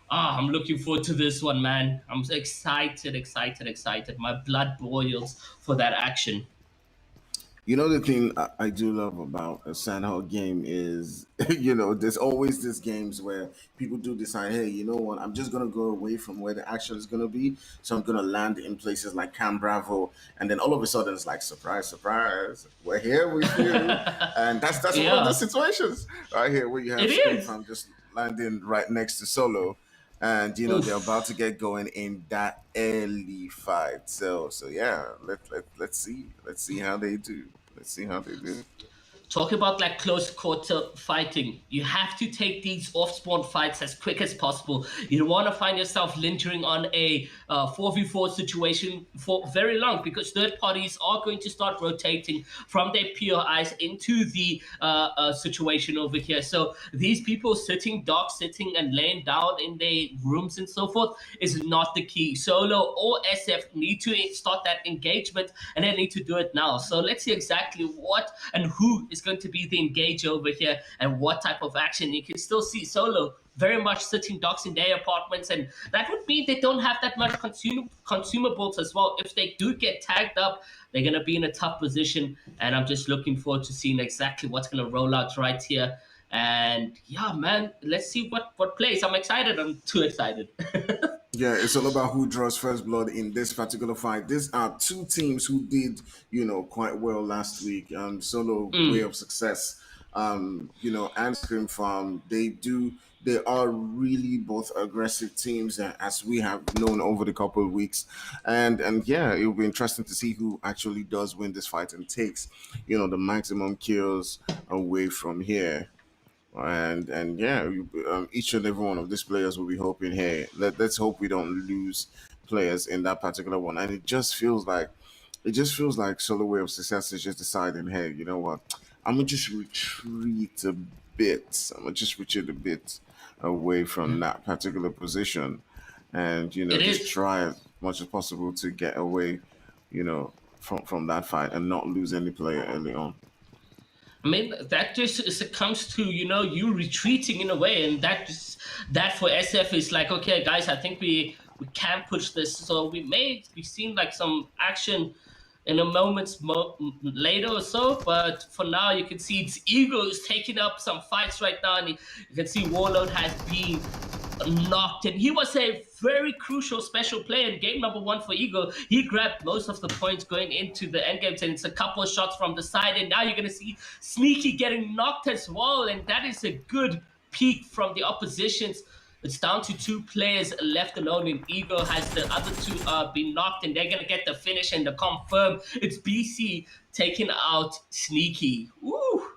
I'm looking forward to this one, man. I'm so excited, excited, excited. My blood boils for that action. You know, the thing I do love about a Sanhok game is, there's always these games where people do decide, hey, you know what, I'm just gonna go away from where the action is gonna be, so I'm gonna land in places like Cam Bravo, and then all of a sudden it's like, surprise, surprise, we're here with you, and that's one of the Yeah, situations right here where you have it Scream is. Farm just landing right next to Solo, and they're about to Oof. get going in that early fight. So yeah, let's see how they do. Let's see how they do. Talk about like close quarter fighting. You have to take these off spawn fights as quick as possible. You don't want to find yourself lingering on a 4v4 situation for very long, because third parties are going to start rotating from their POIs into the situation over here. So these people sitting dark, sitting and laying down in their rooms and so forth is not the key. Solo or SF need to start that engagement, and they need to do it now. So let's see exactly what and who is going to be the engage over here, and what type of action. You can still see Solo very much sitting ducks in their apartments, and that would mean they don't have that much consumables as well. If they do get tagged up, they're going to be in a tough position, and I'm just looking forward to seeing exactly what's going to roll out right here. And yeah, man, let's see what plays. I'm excited. I'm too excited. Yeah, it's all about who draws first blood in this particular fight. These are two teams who did, quite well last week. Solo Way Mm, of Success, and Scream Farm. They are really both aggressive teams, as we have known over the couple of weeks. And yeah, it'll be interesting to see who actually does win this fight and takes, the maximum kills away from here. And yeah, each and every one of these players will be hoping, hey, let's hope we don't lose players in that particular one. And it just feels like Solo Way of Success is just deciding, hey, you know what, I'm gonna just retreat a bit. I'm gonna just retreat a bit away from that particular position, and it just is. try as much as possible to get away, from that fight and not lose any player early on. I mean, that just it comes to you retreating in a way, and that for SF is like, okay, guys, I think we can push this. So we may be seeing like some action in a moment's later or so, but for now you can see its ego is taking up some fights right now, and you can see Warlord has been knocked in. He was a very crucial special player in game number one for Eagle. He grabbed most of the points going into the end games, and it's a couple of shots from the side. And now you're going to see Sneaky getting knocked as well, and that is a good peak from the oppositions. It's down to two players left alone, and Eagle has the other two been knocked, and they're going to get the finish and the confirm. It's BC taking out Sneaky. Woo!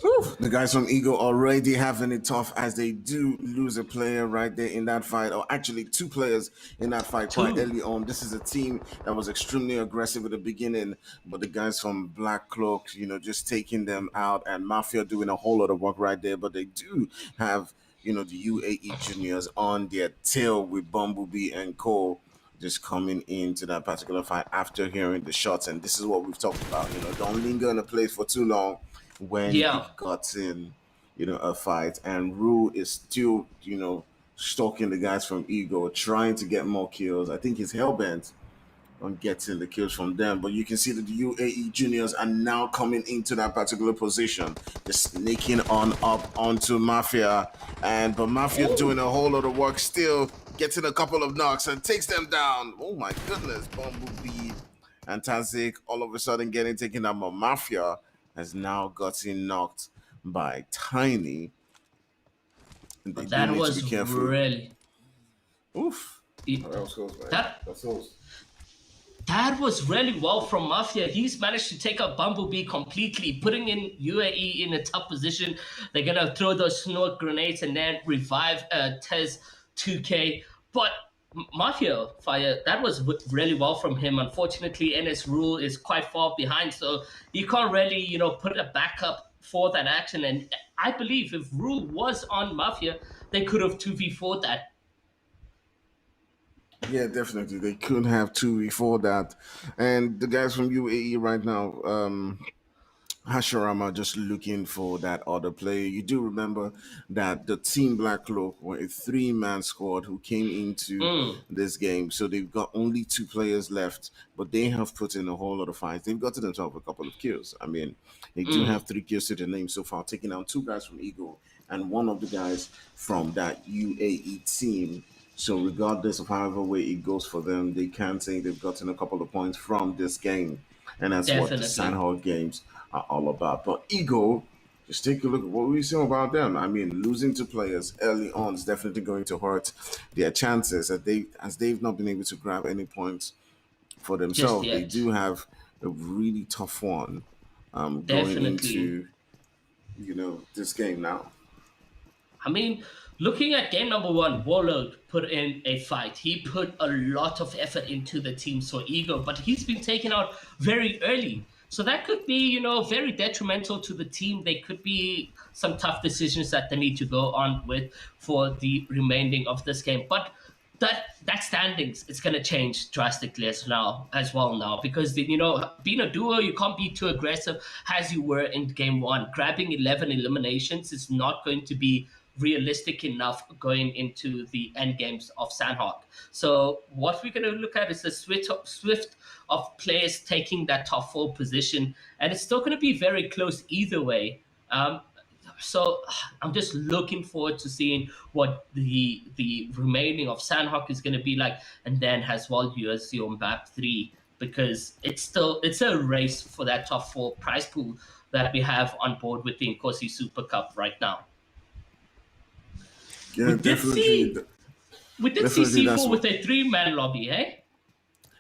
Whew. The guys from Eagle already having it tough as they do lose a player right there in that fight, or actually two players in that fight quite Two. early on. This is a team that was extremely aggressive at the beginning, but the guys from Black Cloak, just taking them out, and Mafia doing a whole lot of work right there. But they do have, the UAE juniors on their tail with Bumblebee and Cole just coming into that particular fight after hearing the shots. And this is what we've talked about. Don't linger in a place for too long when Yeah. you've gotten, a fight. And Rue is still, stalking the guys from Ego, trying to get more kills. I think he's hellbent on getting the kills from them. But you can see that the UAE juniors are now coming into that particular position, just sneaking on up onto Mafia. But Mafia doing a whole lot of work still, getting a couple of knocks and takes them down. Oh my goodness, Bumblebee and Tazik all of a sudden getting taken out. But Mafia has now gotten knocked by Tiny, and they But do that need to be was careful. really Oof. Oh, it, that was close, man. that That's close. that was really well from Mafia. He's managed to take out Bumblebee completely, putting in UAE in a tough position. They're gonna throw those smoke grenades and then revive Tez 2K. But Mafia Fire, that was really well from him. Unfortunately, NS Rule is quite far behind, so you can't really put a backup for that action. And I believe if Rule was on Mafia, they could have 2v4 that. Yeah, definitely. They could have two before that. And the guys from UAE right now, Hasharam are just looking for that other player. You do remember that the Team Black Cloak were a three-man squad who came into Mm, this game. So they've got only two players left, but they have put in a whole lot of fights. They've got to themselves a couple of kills. I mean, they do mm, have three kills to their name so far, taking out two guys from Eagle and one of the guys from that UAE team. So regardless of however way it goes for them, they can say they've gotten a couple of points from this game. And that's what the definitely. Sanhok games are all about. But Ego, just take a look at what we see about them. I mean, losing to players early on is definitely going to hurt their chances as they've not been able to grab any points for Just themselves. They yet. do have a really tough one going Definitely. into this game now. I mean, looking at game number one, Warlord put in a fight. He put a lot of effort into the team so ego, but he's been taken out very early. So that could be, very detrimental to the team. There could be some tough decisions that they need to go on with for the remaining of this game. But that standings it's going to change drastically as well now because being a duo you can't be too aggressive as you were in game one. Grabbing 11 eliminations is not going to be realistic enough going into the end games of Sanhok. So what we're going to look at is the swift of players taking that top four position, and it's still going to be very close either way. So I'm just looking forward to seeing what the remaining of Sanhok is going to be like, and then as well USC on BAP 3 because it's a race for that top four prize pool that we have on board with the Inkosi Super Cup right now. We Yeah, did see we did see definitely. That's C4 what. with a three-man lobby, eh?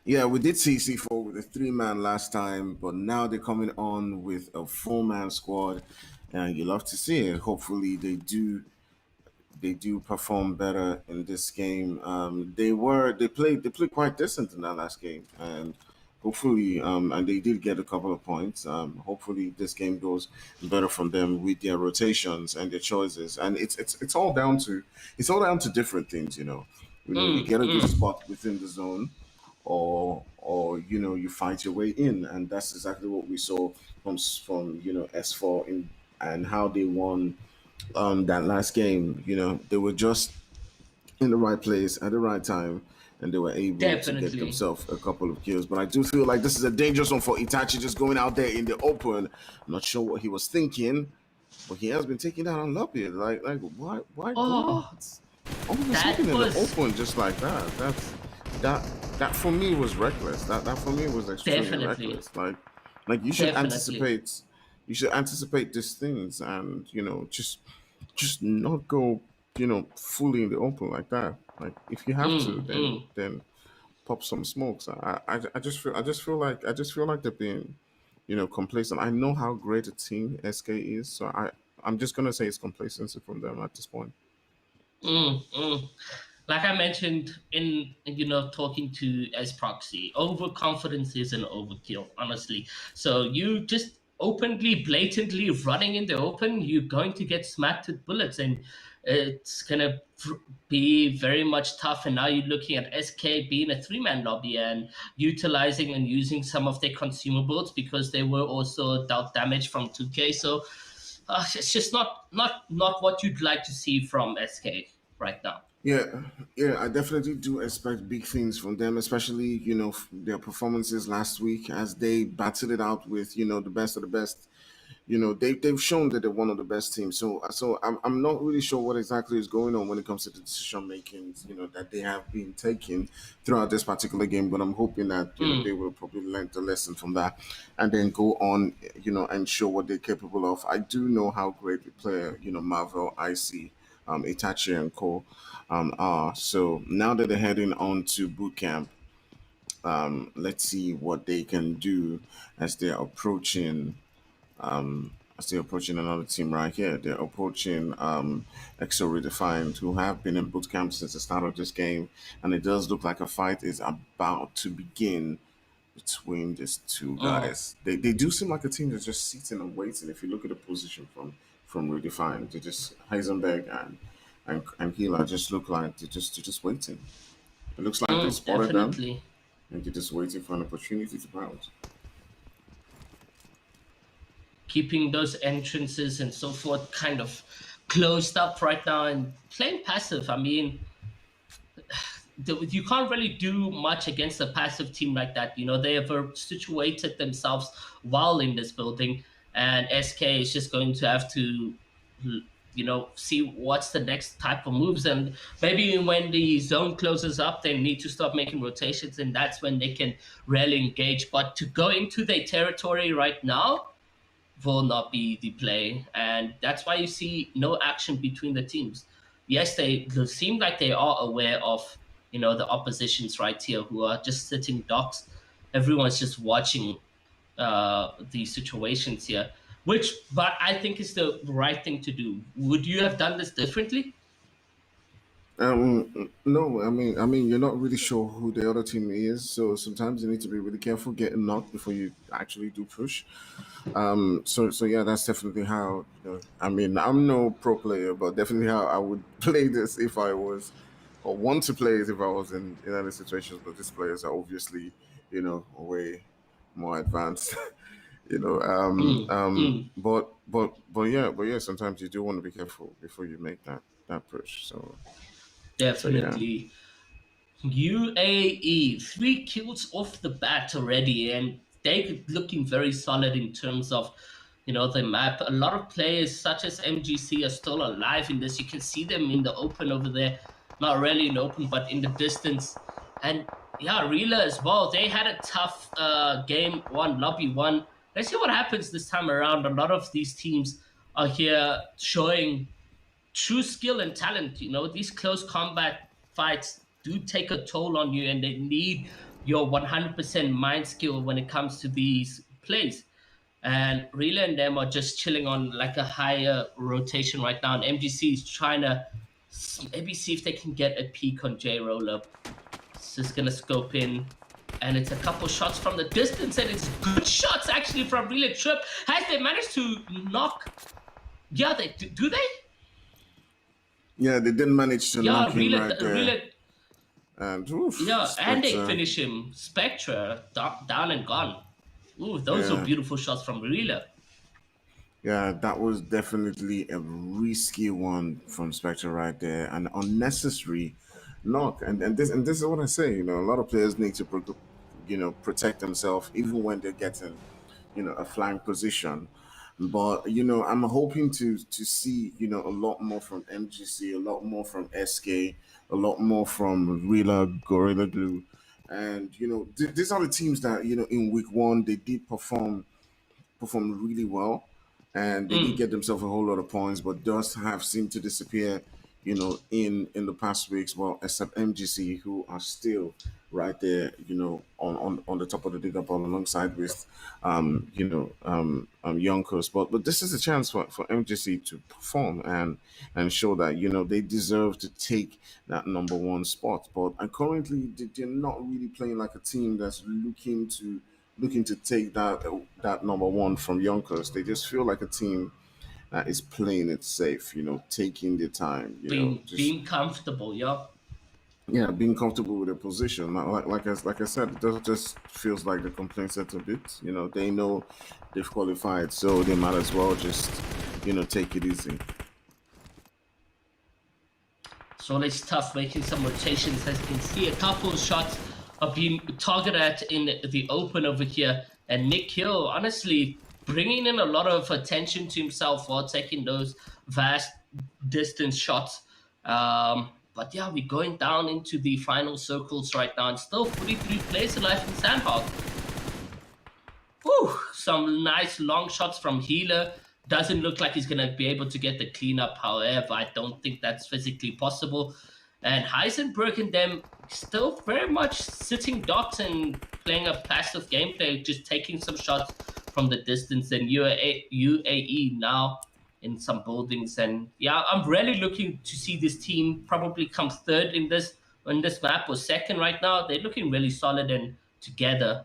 Yeah, we did see C4 with a three-man last time, but now they're coming on with a four-man squad, and you love to see it. Hopefully, they do perform better in this game. They played quite decent in that last game, and hopefully, and they did get a couple of points. Hopefully, this game goes better from them with their rotations and their choices. And it's all down to different things. You Mm, get a good mm, spot within the zone, or you fight your way in, and that's exactly what we saw from S4 in and how they won that last game. They were just in the right place at the right time, and they were able to get definitely. themselves a couple of kills. But I do feel like this is a dangerous one for Itachi, just going out there in the open. I'm not sure what he was thinking, but he has been taking down on Lobby. Like why go Oh, out all of a that sudden in the was open just like that? That for me was reckless. That for me was extremely definitely, reckless. Like definitely. you should anticipate these things, and just not go fully in the open like that. Like if you have to, Mm, then mm. pop some smokes. I just feel like they're being complacent. I know how great a team SK is, so I'm just gonna say it's complacency from them at this point. Mm, mm. Like I mentioned in talking to as proxy, overconfidence is an overkill, honestly. So you just openly, blatantly running in the open, you're going to get smacked with bullets, and it's gonna be very much tough. And now you're looking at SK being a three-man lobby and utilizing and using some of their consumables because they were also dealt damage from 2K. So it's just not what you'd like to see from SK right now. Yeah, yeah, I definitely do expect big things from them, especially their performances last week as they battled it out with the best of the best. They've shown that they're one of the best teams. So I'm not really sure what exactly is going on when it comes to the decision making that they have been taking throughout this particular game. But I'm hoping that they Mm. will probably learn the lesson from that and then go on and show what they're capable of. I do know how great the player Marvel, Icy, Itachi and Co are. So now that they're heading on to boot camp, let's see what they can do as they're approaching another team right here. They're approaching EXO Redefined, who have been in boot camp since the start of this game, and it does look like a fight is about to begin between these two Mm, guys. They do seem like a team that's just sitting and waiting. If you look at the position from Redefined, they just Heisenberg and Gila just look like they're just waiting. It looks like they spotted them definitely. and they're just waiting for an opportunity to pounce. Keeping those entrances and so forth kind of closed up right now and playing passive. I mean, you can't really do much against a passive team like that. You know, they have situated themselves well in this building, and SK is just going to have to, see what's the next type of moves. And maybe when the zone closes up, they need to start making rotations, and that's when they can really engage. But to go into their territory right now will not be the play, and that's why you see no action between the teams. Yes, they seem like they are aware of the oppositions right here who are just sitting ducks. Everyone's just watching the situations here, but I think is the right thing to do. Would you have done this differently? No, I mean, you're not really sure who the other team is, so sometimes you need to be really careful getting knocked before you actually do push. So yeah, that's definitely how. I mean, I'm no pro player, but definitely how I would play this if I was, or want to play it if I was in other situations. But these players are obviously, way more advanced. Mm, mm, But yeah, sometimes you do want to be careful before you make that push. So yeah. definitely. UAE, 3 kills off the bat already, and they looking very solid in terms of, the map. A lot of players such as MGC are still alive in this. You can see them in the open over there, not really in open, but in the distance. And yeah, Rila as well. They had a tough game one, lobby one. Let's see what happens this time around. A lot of these teams are here showing true skill and talent. These close combat fights do take a toll on you, and they need your 100% mind skill when it comes to these plays. And Rela and them are just chilling on like a higher rotation right now. And MGC is trying to maybe see if they can get a peek on J Roller. It's just gonna scope in. And it's a couple shots from the distance, and it's good shots actually from Rela Trip. Has they managed to knock? Yeah, they do they? Yeah, they didn't manage to Yeah, knock him Rela, right there. Rela, And oof, yeah, and they Spectre. finish him. Spectre down and gone. Ooh, those were Yeah, beautiful shots from Rela. yeah, that was definitely a risky one from Spectre right there, an unnecessary knock. And this is what I say. A lot of players need to, protect themselves even when they're getting, a flank position. But I'm hoping to see a lot more from MGC, a lot more from SK, a lot more from Rila, Gorilla Glue, and these are the teams that in week one they did performed really well, and they did Mm. get themselves a whole lot of points, but does have seemed to disappear, in the past weeks. Well, except MGC, who are still right there, on the top of the digger ball alongside with, Yonkers. But this is a chance for MGC to perform and show that they deserve to take that number one spot. But currently they're not really playing like a team that's looking to take that number one from Yonkers. They just feel like a team that is playing it safe, taking their time, just Being comfortable, yeah. yeah, being comfortable with their position. Like I said, it just feels like the complacent a bit. They know they've qualified, so they might as well just take it easy. So it's tough making some rotations. As you can see, a couple of shots are being targeted at in the open over here. And Nick Hill, honestly, bringing in a lot of attention to himself while taking those vast distance shots. But yeah, we're going down into the final circles right now, and still 43 players alive in Sanhok. Whew, some nice long shots from Healer. Doesn't look like he's going to be able to get the cleanup. However, I don't think that's physically possible. And Heisenberg and them still very much sitting dots and playing a passive gameplay, just taking some shots from the distance. And UAE now in some buildings. And yeah, I'm really looking to see this team probably come third in this map or second right now. They're looking really solid and together.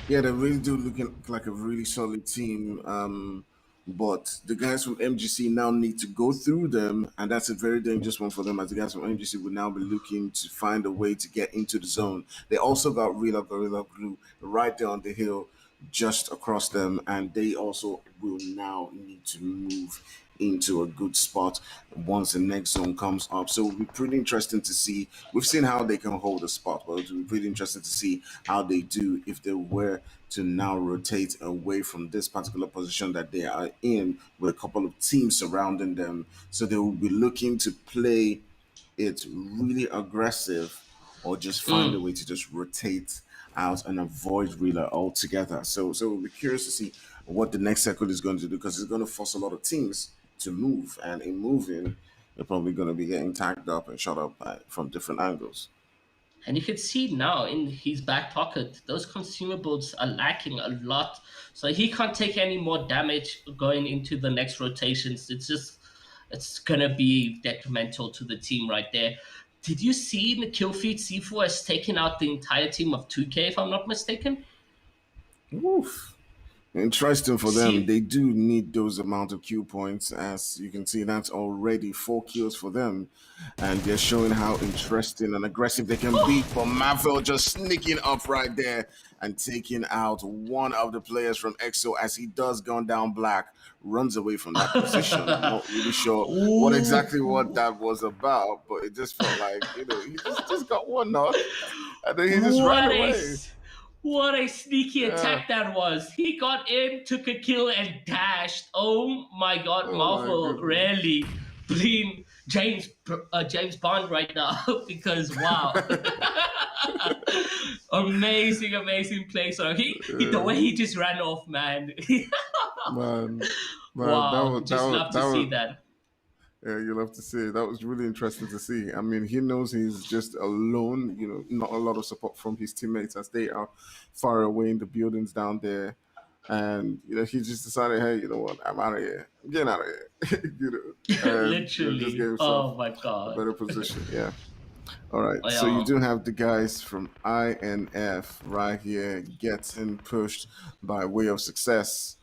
Yeah, they really do looking like a really solid team. But the guys from MGC now need to go through them, and that's a very dangerous one for them. As the guys from MGC will now be looking to find a way to get into the zone. They also got Real Gorilla Glue right there on the hill, just across them, and they also will now need to move into a good spot once the next zone comes up. So it'll be pretty interesting to see. We've seen how they can hold a spot, but it'll be pretty interesting to see how they do if they were to now rotate away from this particular position that they are in with a couple of teams surrounding them. So they will be looking to play it really aggressive or just find a way to just rotate out and avoid Reeler altogether. So we'll be curious to see what the next circle is going to do because it's going to force a lot of teams to move, and in moving, they're probably going to be getting tagged up and shot up from different angles. And you can see now in his back pocket, those consumables are lacking a lot. So he can't take any more damage going into the next rotations. It's going to be detrimental to the team right there. Did you see in the kill feed C4 has taken out the entire team of 2K, if I'm not mistaken? Woof. Interesting for them. See, They do need those amount of kill points. As you can see, that's already 4 kills for them. And they're showing how interesting and aggressive they can be. But Marvel just sneaking up right there and taking out one of the players from EXO as he does gun down black, runs away from that position. Not really sure what Ooh, that was about, but it just felt like, he just got one knock and then he just ran what a away. s- what a sneaky Yeah. attack that was. He got in, took a kill, and dashed. Oh my god, Oh my Marvel goodness. really bleeding James Bond right now because wow. Amazing play. So he the way he just ran off, man. Man, man, Wow. Just love to that see was, that. yeah, you'll have to see. That was really interesting to see. I mean, he knows he's just alone, not a lot of support from his teammates as they are far away in the buildings down there. And, he just decided, hey, you know what, I'm out of here. I'm getting out of here, and, just get Literally. himself Oh my a god. better position. Yeah. All right, so you Yeah. do have the guys from INF right here getting pushed by Way of Success,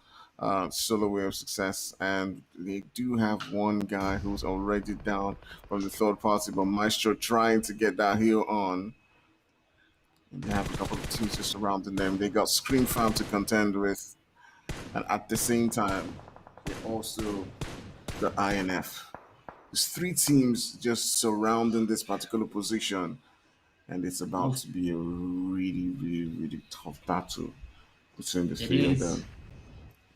solo Way of Success, and they do have one guy who's already down from the third party, but Maestro trying to get that heel on. And they have a couple of teams just surrounding them. They got Scream Farm to contend with, and at the same time, they also got INF. There's 3 teams just surrounding this particular position, and it's about to be a really, really, really tough battle between the It 3 of them.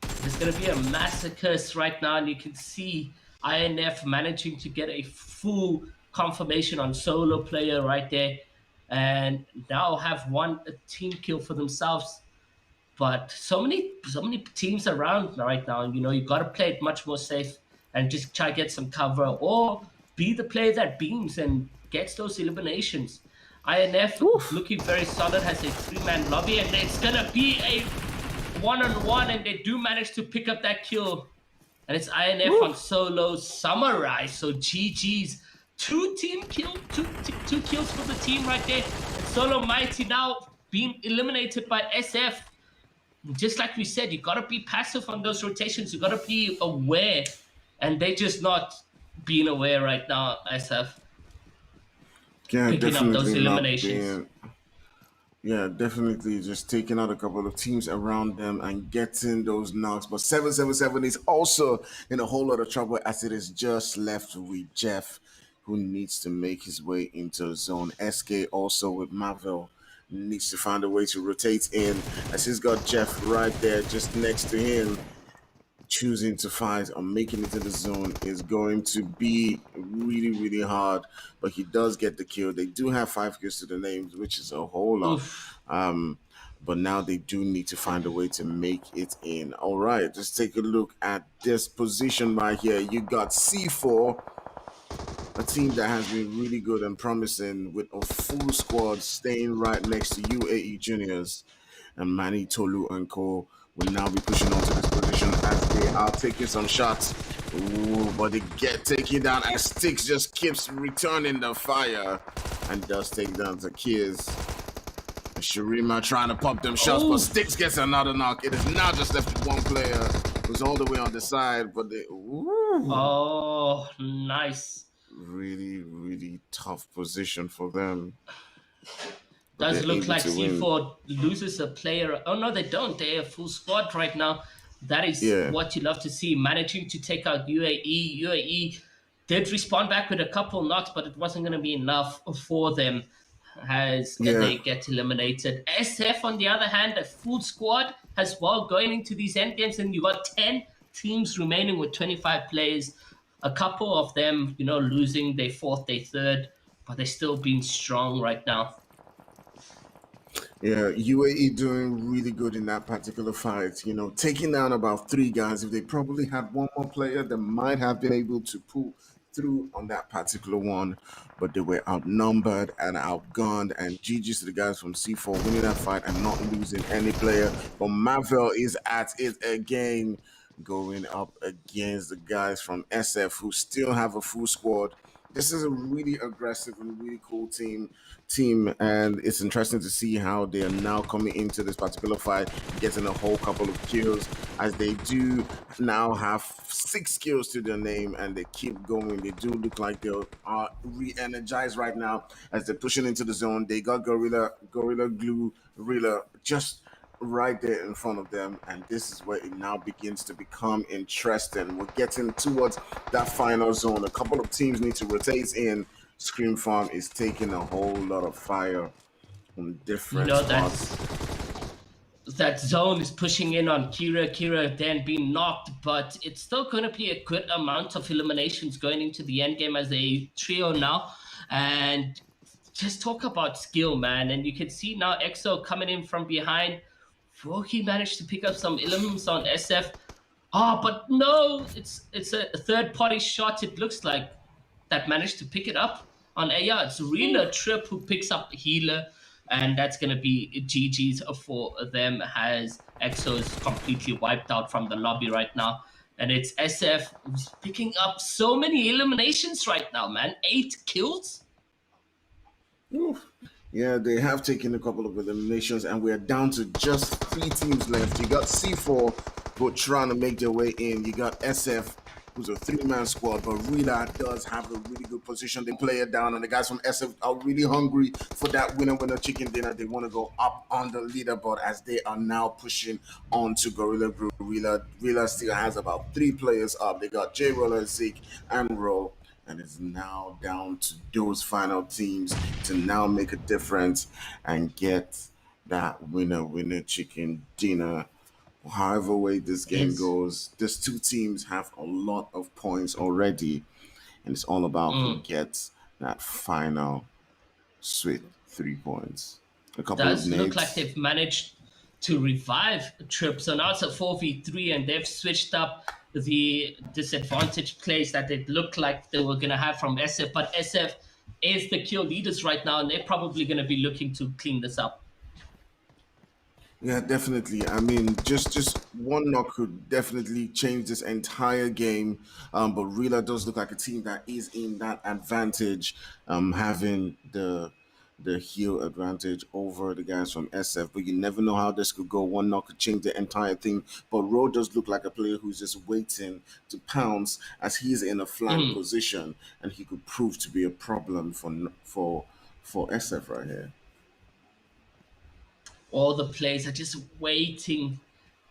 is. There's going to be a massacre right now, and you can see INF managing to get a full confirmation on solo player right there, and now have won a team kill for themselves. But so many teams around right now. You got to play it much more safe and just try to get some cover, or be the player that beams and gets those eliminations. INF Oof. looking very solid, has a 3-man lobby, and it's gonna be a one-on-one, and they do manage to pick up that kill. And it's INF on Oof. solo Samurai. So GG's. Two kills for the team right there. And Solo Mighty now being eliminated by SF. Just like we said, you gotta be passive on those rotations. You gotta be aware. And they just not being aware right now, SF. Yeah, Picking up those definitely not eliminations. being. Yeah, definitely just taking out a couple of teams around them and getting those knocks. But 777 is also in a whole lot of trouble as it is just left with Jeff, who needs to make his way into zone. SK also with Marvel needs to find a way to rotate in as he's got Jeff right there just next to him. Choosing to fight or making it to the zone is going to be really, really hard. But he does get the kill. They do have 5 kills to the names, which is a whole lot. Oof. Um, but now they do need to find a way to make it in. All right, just take a look at this position right here. You got C4, a team that has been really good and promising with a full squad staying right next to UAE Juniors, and Manny Tolu and Co will now be pushing onto this position as they are taking some shots. Ooh, but they get taken down as Sticks just keeps returning the fire and does take down the Kids. Shurima trying to pop them shots, but Oh, Sticks gets another knock. It is now just left with one player who's all the way on the side, but they, ooh, oh, nice. really, really tough position for them, but Does they're look able like to win. C4 loses a player. Oh no, they don't. They're a full squad right now. That is Yeah, what you love to see. Managing to take out UAE. UAE did respond back with a couple knocks, but it wasn't going to be enough for them as yeah, they get eliminated. SF, on the other hand, a full squad as well going into these end games, and you got 10 teams remaining with 25 players. A couple of them, losing their fourth, their third, but they're still being strong right now. yeah. UAE doing really good in that particular fight. Taking down about three guys. If they probably had one more player, they might have been able to pull through on that particular one, but they were outnumbered and outgunned. And GG's to the guys from C4 winning that fight and not losing any player. But Marvel is at it again, going up against the guys from SF who still have a full squad. This is a really aggressive and really cool team, and it's interesting to see how they are now coming into this particular fight, getting a whole couple of kills, as they do now have 6 kills to their name, and they keep going. They do look like they are re-energized right now as they're pushing into the zone. They got Gorilla Glue, Gorilla just right there in front of them, and this is where it now begins to become interesting. We're getting towards that final zone. A couple of teams need to rotate in. Scream Farm is taking a whole lot of fire from You different know, spots. that zone is pushing in on Kira. Kira then being knocked, but it's still going to be a good amount of eliminations going into the end game as a trio now. And just talk about skill, man. And you can see now EXO coming in from behind. He managed to pick up some elims on SF. Oh, but no, it's a third party shot. It looks like that managed to pick it up on AR. It's really a Trip who picks up the healer, and that's going to be GG's for them as EXO is completely wiped out from the lobby right now. And it's SF who's picking up so many eliminations right now, man. 8 kills? Oof. Yeah, they have taken a couple of eliminations, and we're down to just 3 teams left. You got C4, but trying to make their way in. You got SF, who's a 3-man squad, but Rila does have a really good position. They play it down, and the guys from SF are really hungry for that winner chicken dinner. They want to go up on the leaderboard as they are now pushing on to Gorilla Brew. Rila still has about 3 players up. They got J Roller, Zeke, and Ro, and it's now down to those final teams to now make a difference and get that winner chicken dinner. However way this game It's goes, these 2 teams have a lot of points already, and it's all about who mm, gets that final sweet 3 points. A couple of does look like nades. they've managed to revive Trip. So now it's a 4v3, and they've switched up the disadvantage plays that it looked like they were going to have from SF. But SF is the kill leaders right now, and they're probably going to be looking to clean this up. Yeah, definitely. I mean, just one knock could definitely change this entire game. But Rila does look like a team that is in that advantage, having the heel advantage over the guys from SF. But you never know how this could go. One knock could change the entire thing. But Ro does look like a player who's just waiting to pounce as he's in a flank Mm. position, and he could prove to be a problem for SF right here. All the players are just waiting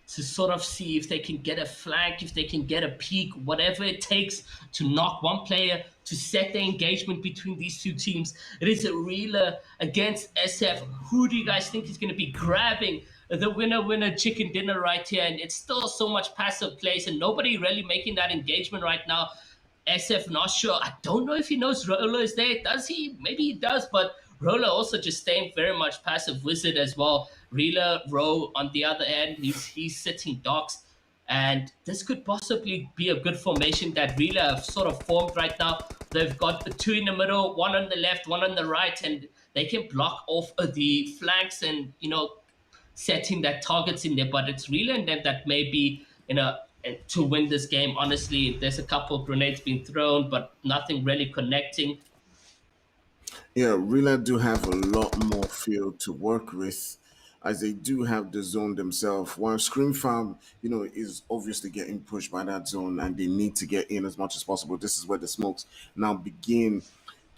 to sort of see if they can get a flank, if they can get a peek, whatever it takes to knock one player to set the engagement between these 2 teams. It is a reeler against SF. Who do you guys think is going to be grabbing the winner chicken dinner right here? And it's still so much passive plays and nobody really making that engagement right now. SF, not sure. I don't know if he knows Roller is there. Does he? Maybe he does, but Roller also just staying very much passive wizard as well. Reeler, Row on the other end, he's sitting docks. And this could possibly be a good formation that Reeler have sort of formed right now. They've got the 2 in the middle, one on the left, one on the right, and they can block off the flanks and, setting that targets in there. But it's Reeler and them that may be, to win this game. Honestly, there's a couple of grenades being thrown, but nothing really connecting. Yeah, Rila do have a lot more field to work with, as they do have the zone themselves. While Scream Farm, is obviously getting pushed by that zone and they need to get in as much as possible. This is where the smokes now begin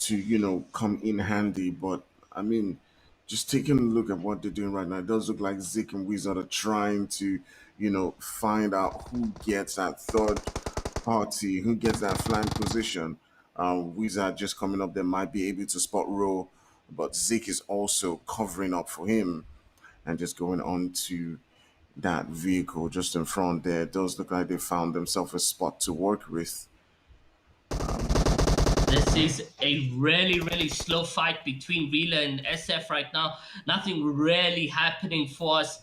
to, come in handy. But I mean, just taking a look at what they're doing right now, it does look like Zik and Wizard are trying to, find out who gets that third party, who gets that flank position. Wizard just coming up there might be able to spot row, but Zik is also covering up for him and just going on to that vehicle just in front there. It does look like they found themselves a spot to work with. This is a really, really slow fight between Rila and SF right now. Nothing really happening for us.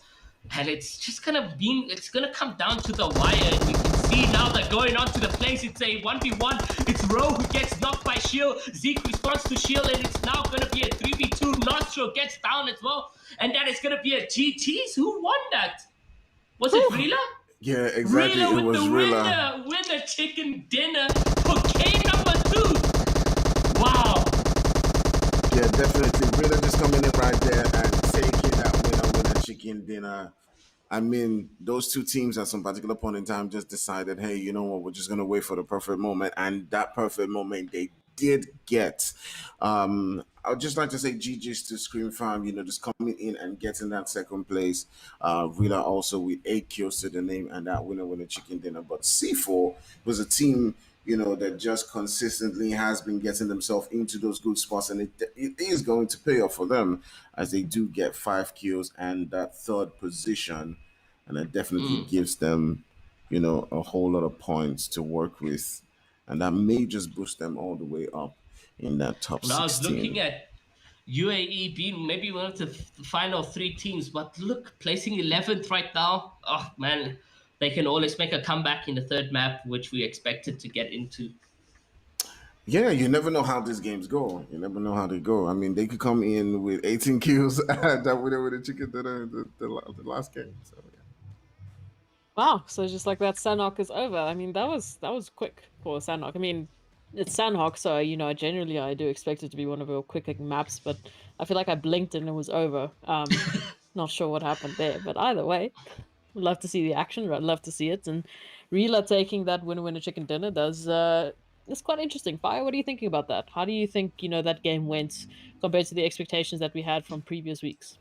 And it's gonna come down to the wire. And we can see now that going on to the place, it's a 1v1. It's Rowe who gets knocked by Shield. Zeke responds to Shield, and it's now gonna be a 3v2. Nostro gets down as well. And that is gonna be a GTs. Who won that? Was it Whew. Rila? Yeah, exactly. Rila It with the was Rilla. winner chicken dinner for K number 2. Wow. Yeah, definitely. Rilla just coming in right there and taking that winner chicken dinner. I mean, those two teams at some particular point in time just decided, hey, you know what, we're just gonna wait for the perfect moment, and that perfect moment they did get. I would just like to say GG's to Scream Farm, just coming in and getting that second place. Rila also with 8 kills to the name and that winner chicken dinner. But C4 was a team, that just consistently has been getting themselves into those good spots, and it is going to pay off for them as they do get 5 kills and that third position, and it definitely Mm. gives them, a whole lot of points to work with, and that may just boost them all the way up in that top And I was looking 16. at UAE being maybe one of the final 3 teams, but look, placing 11th right now. Oh man, they can always make a comeback in the third map, which we expected to get into. Yeah, you never know how these games go. You never know how they go. I mean, they could come in with 18 kills that winner with the chicken dinner the last game. So yeah. Wow, so just like that, Sanhok is over. I mean, that was quick for Sanhok. I mean, it's Sanhok, so generally I do expect it to be one of your quicker maps, but I feel like I blinked and it was over. Not sure what happened there, but either way, would love to see the action. I'd love to see it. And Rila taking that winner chicken dinner does it's quite interesting. Fire, what are you thinking about that? How do you think that game went compared to the expectations that we had from previous weeks?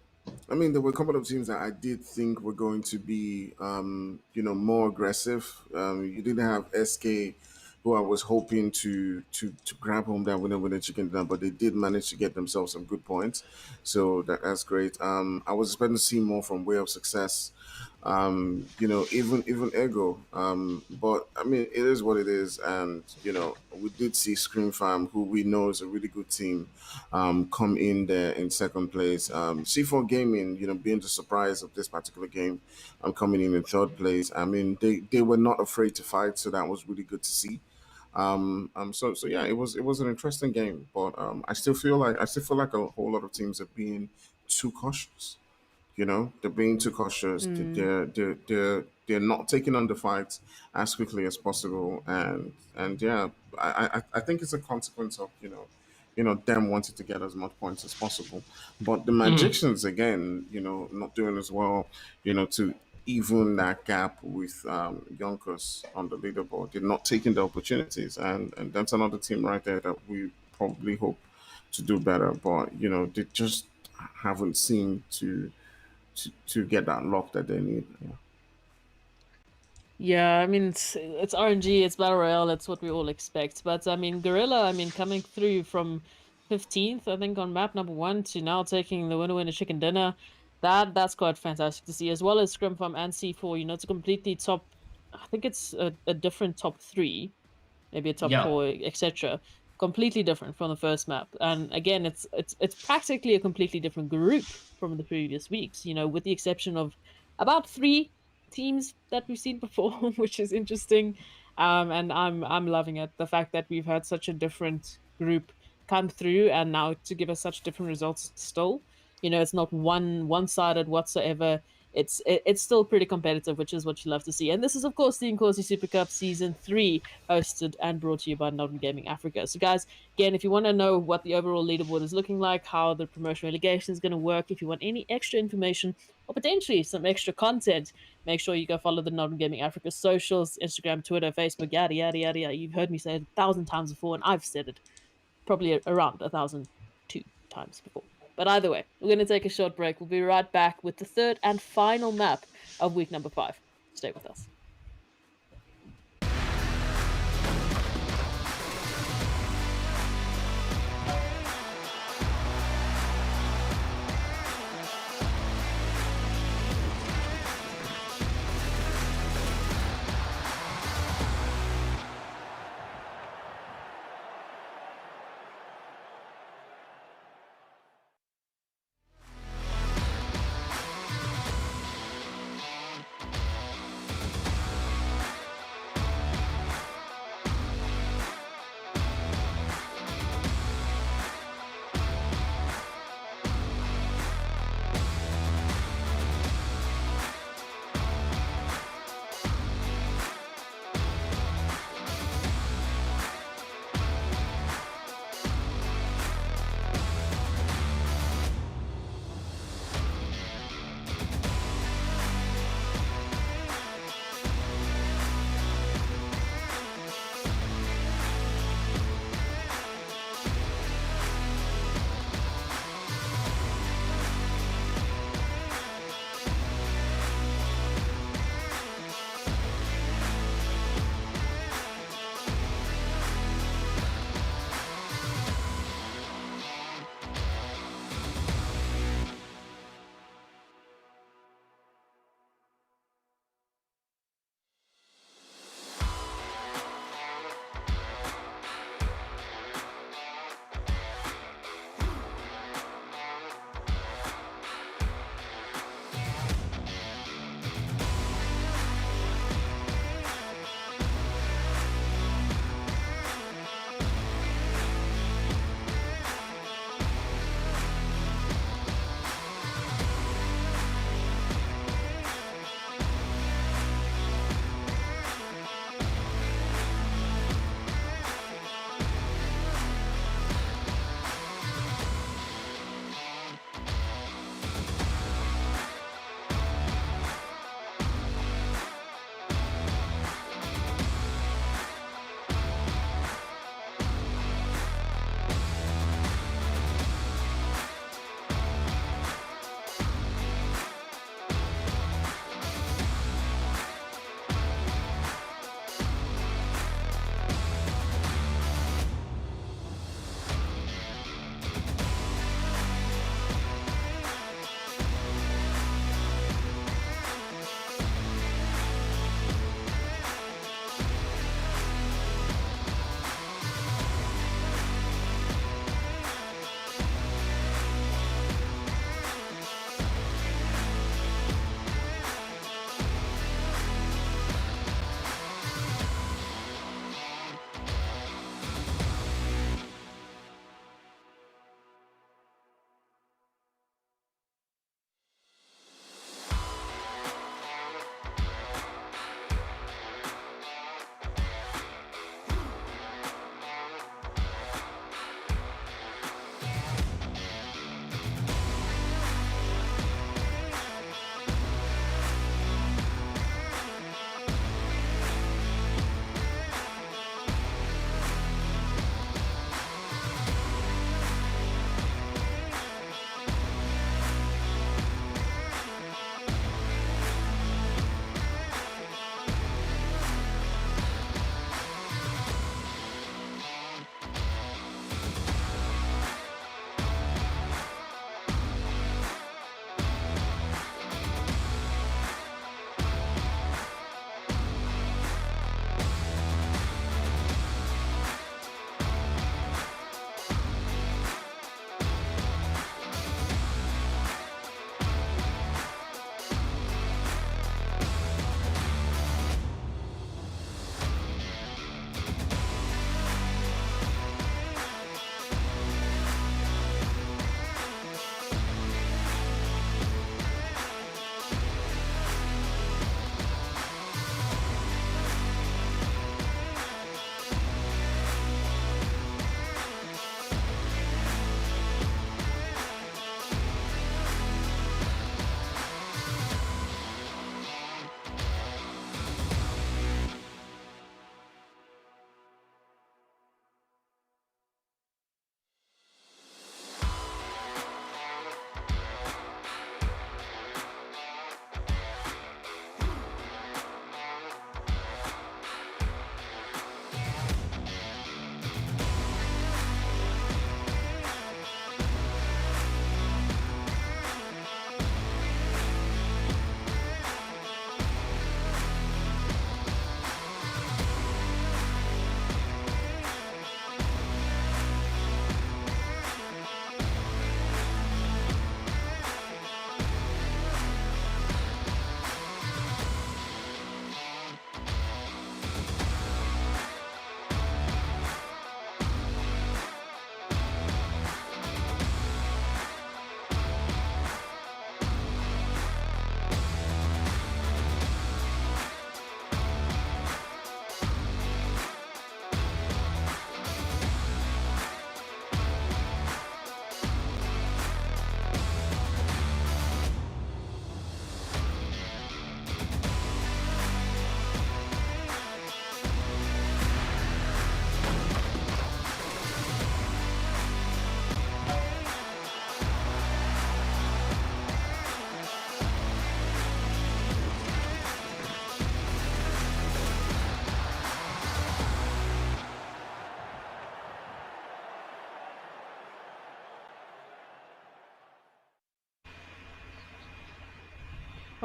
I mean, there were a couple of teams that I did think were going to be, more aggressive. You didn't have SK, who I was hoping to grab home that winner with the chicken dinner, but they did manage to get themselves some good points, so that's great. I was expecting to see more from Way of Success, even Ego. But I mean, it is what it is, and we did see Scream Farm, who we know is a really good team, come in there in second place. C4 Gaming, being the surprise of this particular game, coming in third place. I mean, they were not afraid to fight, so that was really good to see. So yeah, it was an interesting game, but I still feel like a whole lot of teams are being too cautious. They're being too cautious. Mm. They're not taking on the fights as quickly as possible, and yeah, I think it's a consequence of them wanting to get as much points as possible. But the Mm. magicians again, not doing as well, to even that gap with Yonkers on the leaderboard. They're not taking the opportunities, and that's another team right there that we probably hope to do better. But they just haven't seemed to get that lock that they need. Yeah. Yeah, I mean it's RNG, it's Battle Royale, it's what we all expect. But I mean Gorilla, I mean coming through from 15th, I think on map number 1 to now taking the winner chicken dinner. That's quite fantastic to see, as well as Scrum Farm and C4. It's a completely top. I think it's a different top 3, maybe a top Yeah. 4, etc. Completely different from the first map. And again, it's practically a completely different group from the previous weeks. With the exception of about 3 teams that we've seen before, which is interesting. And I'm loving it. The fact that we've had such a different group come through and now to give us such different results still. It's not one sided whatsoever. it's still pretty competitive, which is what you love to see. And this is, of course, the Inkosi Super Cup Season 3, hosted and brought to you by Northern Gaming Africa. So, guys, again, if you want to know what the overall leaderboard is looking like, how the promotion relegation is going to work, if you want any extra information or potentially some extra content, make sure you go follow the Northern Gaming Africa socials, Instagram, Twitter, Facebook, yada, yada, yada, yada. You've heard me say it 1,000 times before, and I've said it probably around 1,002 times before. But either way, we're going to take a short break. We'll be right back with the third and final map of week number 5. Stay with us.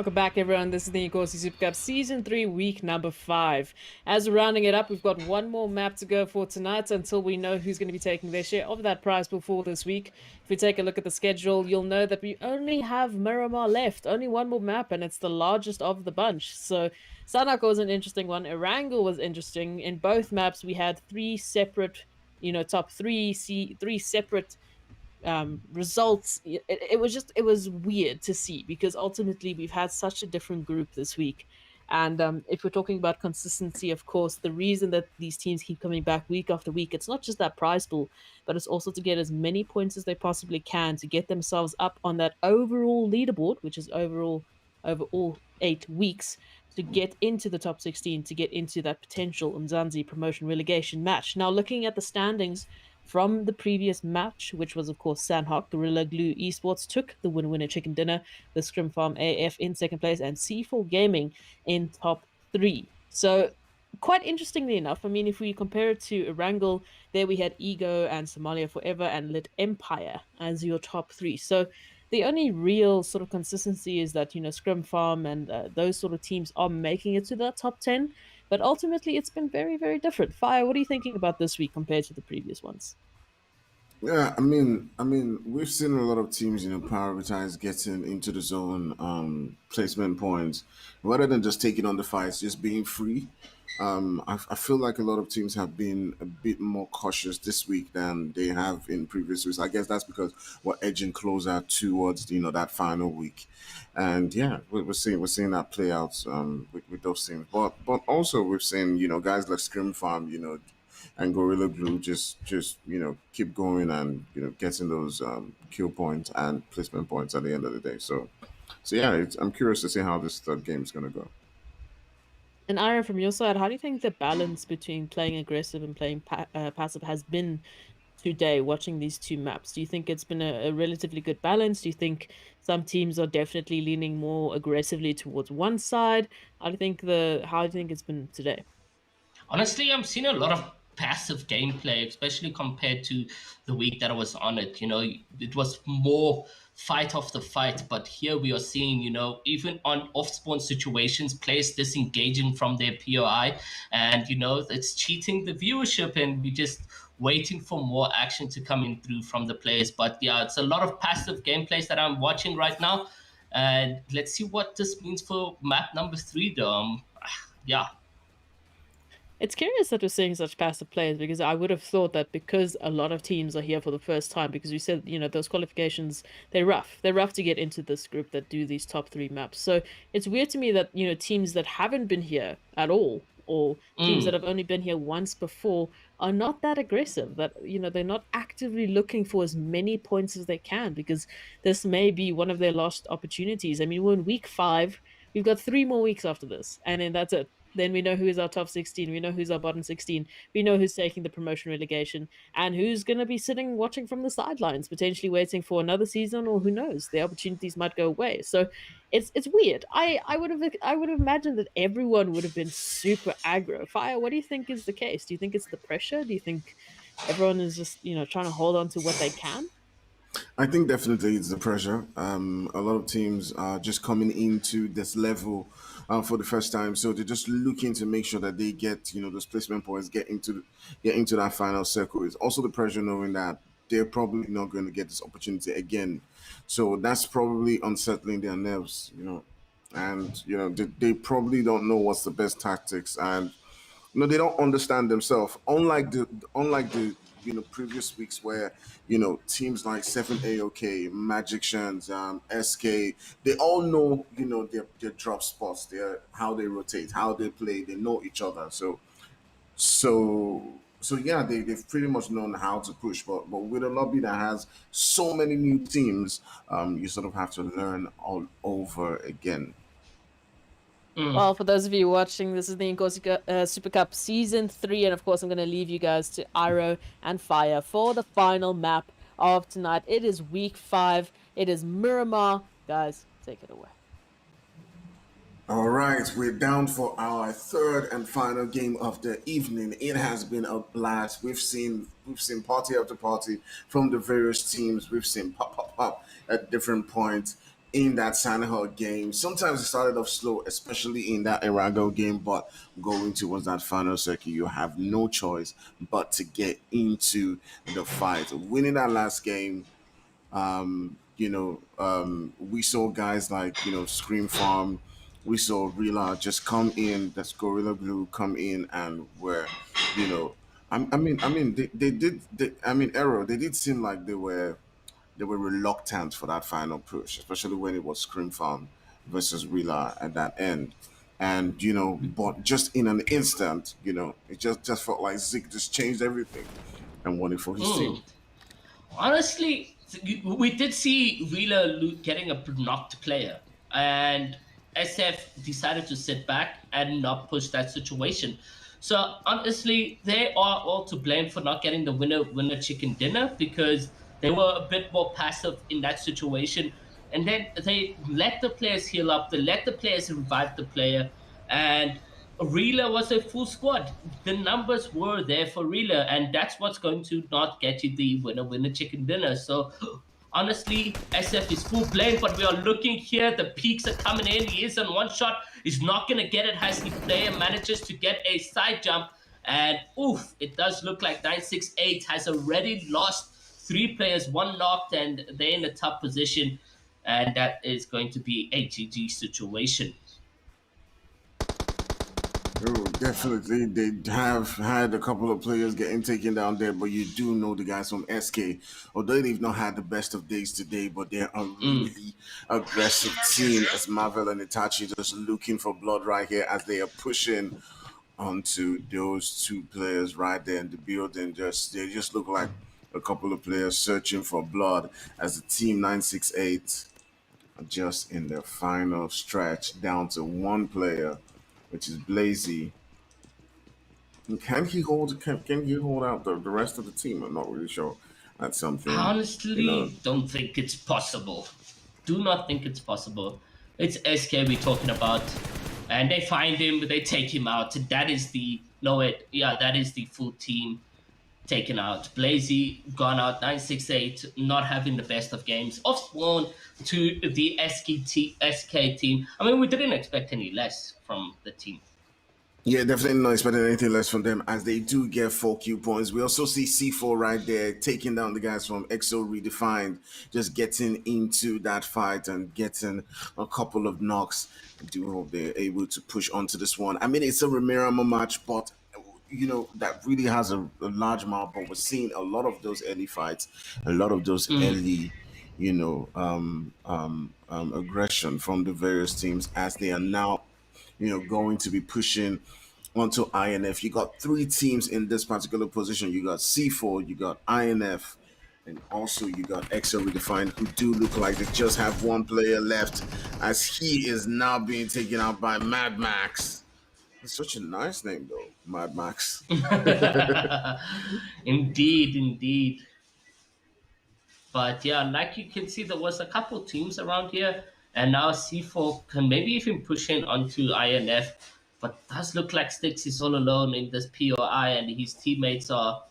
Welcome back, everyone. This is the Inkosi Super Cup Season 3, Week number 5. As we're rounding it up, we've got one more map to go for tonight until we know who's going to be taking their share of that prize pool for this week. If we take a look at the schedule, you'll know that we only have Miramar left. Only one more map, and it's the largest of the bunch. So Sanhok was an interesting one. Erangel was interesting. In both maps, we had three separate, top three separate results. It was weird to see because ultimately we've had such a different group this week. And if we're talking about consistency, of course, the reason that these teams keep coming back week after week, it's not just that prize pool, but it's also to get as many points as they possibly can to get themselves up on that overall leaderboard, which is overall over all 8 weeks, to get into the top 16, to get into that potential Umzansi promotion relegation match. Now, looking at the standings from the previous match, which was, of course, Sanhok, Gorilla Glue Esports took the winner chicken dinner, the Scrim Farm AF in second place, and C4 Gaming in top 3. So, quite interestingly enough, I mean, if we compare it to Erangel, there we had Ego and Somalia Forever and Lit Empire as your top 3. So, the only real sort of consistency is that, Scrum Farm and those sort of teams are making it to the top 10. But ultimately, it's been very, very different. Fire, what are you thinking about this week compared to the previous ones? Yeah, we've seen a lot of teams, prioritize getting into the zone, placement points, rather than just taking on the fights, just being free. I feel like a lot of teams have been a bit more cautious this week than they have in previous weeks. I guess that's because we're edging closer towards, that final week, and yeah, we're seeing that play out with those teams. But also we've seen, guys like Scrim Farm, and Gorilla Glue just keep going and getting those kill points and placement points at the end of the day. So yeah, I'm curious to see how this third game is gonna go. And Aaron, from your side, how do you think the balance between playing aggressive and playing passive has been today, watching these two maps? Do you think it's been a relatively good balance? Do you think some teams are definitely leaning more aggressively towards one side? How do you think it's been today? Honestly, I'm seeing a lot of passive gameplay, especially compared to the week that I was on it. It was more fight off the fight, but here we are seeing, even on off spawn situations, players disengaging from their POI, and it's cheating the viewership, and we just waiting for more action to come in through from the players. But yeah, it's a lot of passive gameplays that I'm watching right now, and let's see what this means for map number 3. Though, yeah. It's curious that we're seeing such passive players because I would have thought that because a lot of teams are here for the first time, because we said, those qualifications, they're rough. They're rough to get into this group that do these top 3 maps. So it's weird to me that, teams that haven't been here at all or teams that Mm. have only been here once before are not that aggressive, that, they're not actively looking for as many points as they can because this may be one of their lost opportunities. I mean, we're in week 5. We've got 3 more weeks after this, and then that's it. Then we know who is our top 16. We know who's our bottom 16. We know who's taking the promotion relegation and who's going to be sitting watching from the sidelines, potentially waiting for another season, or who knows, the opportunities might go away. So it's weird. I would have imagined that everyone would have been super aggro. Fire, what do you think is the case? Do you think it's the pressure? Do you think everyone is just, trying to hold on to what they can? I think definitely it's the pressure. A lot of teams are just coming into this level for the first time, so they're just looking to make sure that they get those placement points, get into that final circle. It's also the pressure knowing that they're probably not going to get this opportunity again, so that's probably unsettling their nerves. And they probably don't know what's the best tactics, and they don't understand themselves. Unlike the previous weeks where teams like 7 AOK, Magic Shans, SK, they all know their drop spots, their how they rotate, how they play. They know each other. So yeah, they've pretty much known how to push. But with a lobby that has so many new teams, you sort of have to learn all over again. Mm. Well, for those of you watching, this is the Inkosi Super Cup Season 3, and of course, I'm going to leave you guys to Iro and Fire for the final map of tonight. It is week 5. It is Miramar. Guys, take it away. All right, we're down for our third and final game of the evening. It has been a blast. We've seen party after party from the various teams. We've seen pop at different points. in that Sanhok game. Sometimes it started off slow, especially in that Erangel game, but going towards that final circuit, you have no choice but to get into the fight. Winning that last game, we saw guys like, Scream Farm, we saw Rila just come in, that's Gorilla Glue come in and were, you know, they did, Arrow, they did seem like they were reluctant for that final push, especially when it was Scream Farm versus Rila at that end. And, but just in an instant, it just felt like Zeke just changed everything and won it for his team. Mm. Honestly, we did see Wheeler getting a knocked player, and SF decided to sit back and not push that situation. So honestly, they are all to blame for not getting the winner chicken dinner because they were a bit more passive in that situation, and then they let the players heal up, they let the players revive the player, and Reela was a full squad. The numbers were there for Reela, and that's what's going to not get you the winner chicken dinner. So honestly, SF is full blame, but we are looking here. The peaks are coming in. He is on one shot. He's not gonna get it as the player manages to get a side jump. And oof, it does look like 968 has already lost three players, one knocked, and they're in a tough position. And that is going to be a GG situation. Oh, definitely. They have had a couple of players getting taken down there, but you do know the guys from SK. Although they've not had the best of days today, but they're a Mm. really aggressive team as Marvel and Itachi just looking for blood right here as they are pushing onto those two players right there in the building. They just look like a couple of players searching for blood as the team 968 are just in their final stretch down to one player, which is Blazy. Can he hold out the rest of the team? I'm not really sure. That's something, you know. Honestly, don't think it's possible. Do not think it's possible. It's SK we're talking about, and they find him, they take him out. That is the no wait, yeah, that is the full team taken out. Blazy gone out 968, not having the best of games. Off spawn to the SK team. I mean, we didn't expect any less from the team. Yeah, definitely not expecting anything less from them as they do get 4 Q points. We also see C4 right there taking down the guys from EXO Redefined, just getting into that fight and getting a couple of knocks. I do hope they're able to push onto this one. I mean, it's a Miramar match, but that really has a large amount. But we're seeing a lot of those early fights, a lot of those Mm. early, aggression from the various teams as they are now going to be pushing onto INF. You got three teams in this particular position. You got C4, you got INF, and also you got EXO Redefined, who do look like they just have one player left, as he is now being taken out by Mad Max. It's such a nice name, though, Mad Max. Indeed, indeed. But yeah, like you can see, there was a couple teams around here, and now C4 can maybe even push in onto INF. But does look like Sticks is all alone in this POI, and his teammates are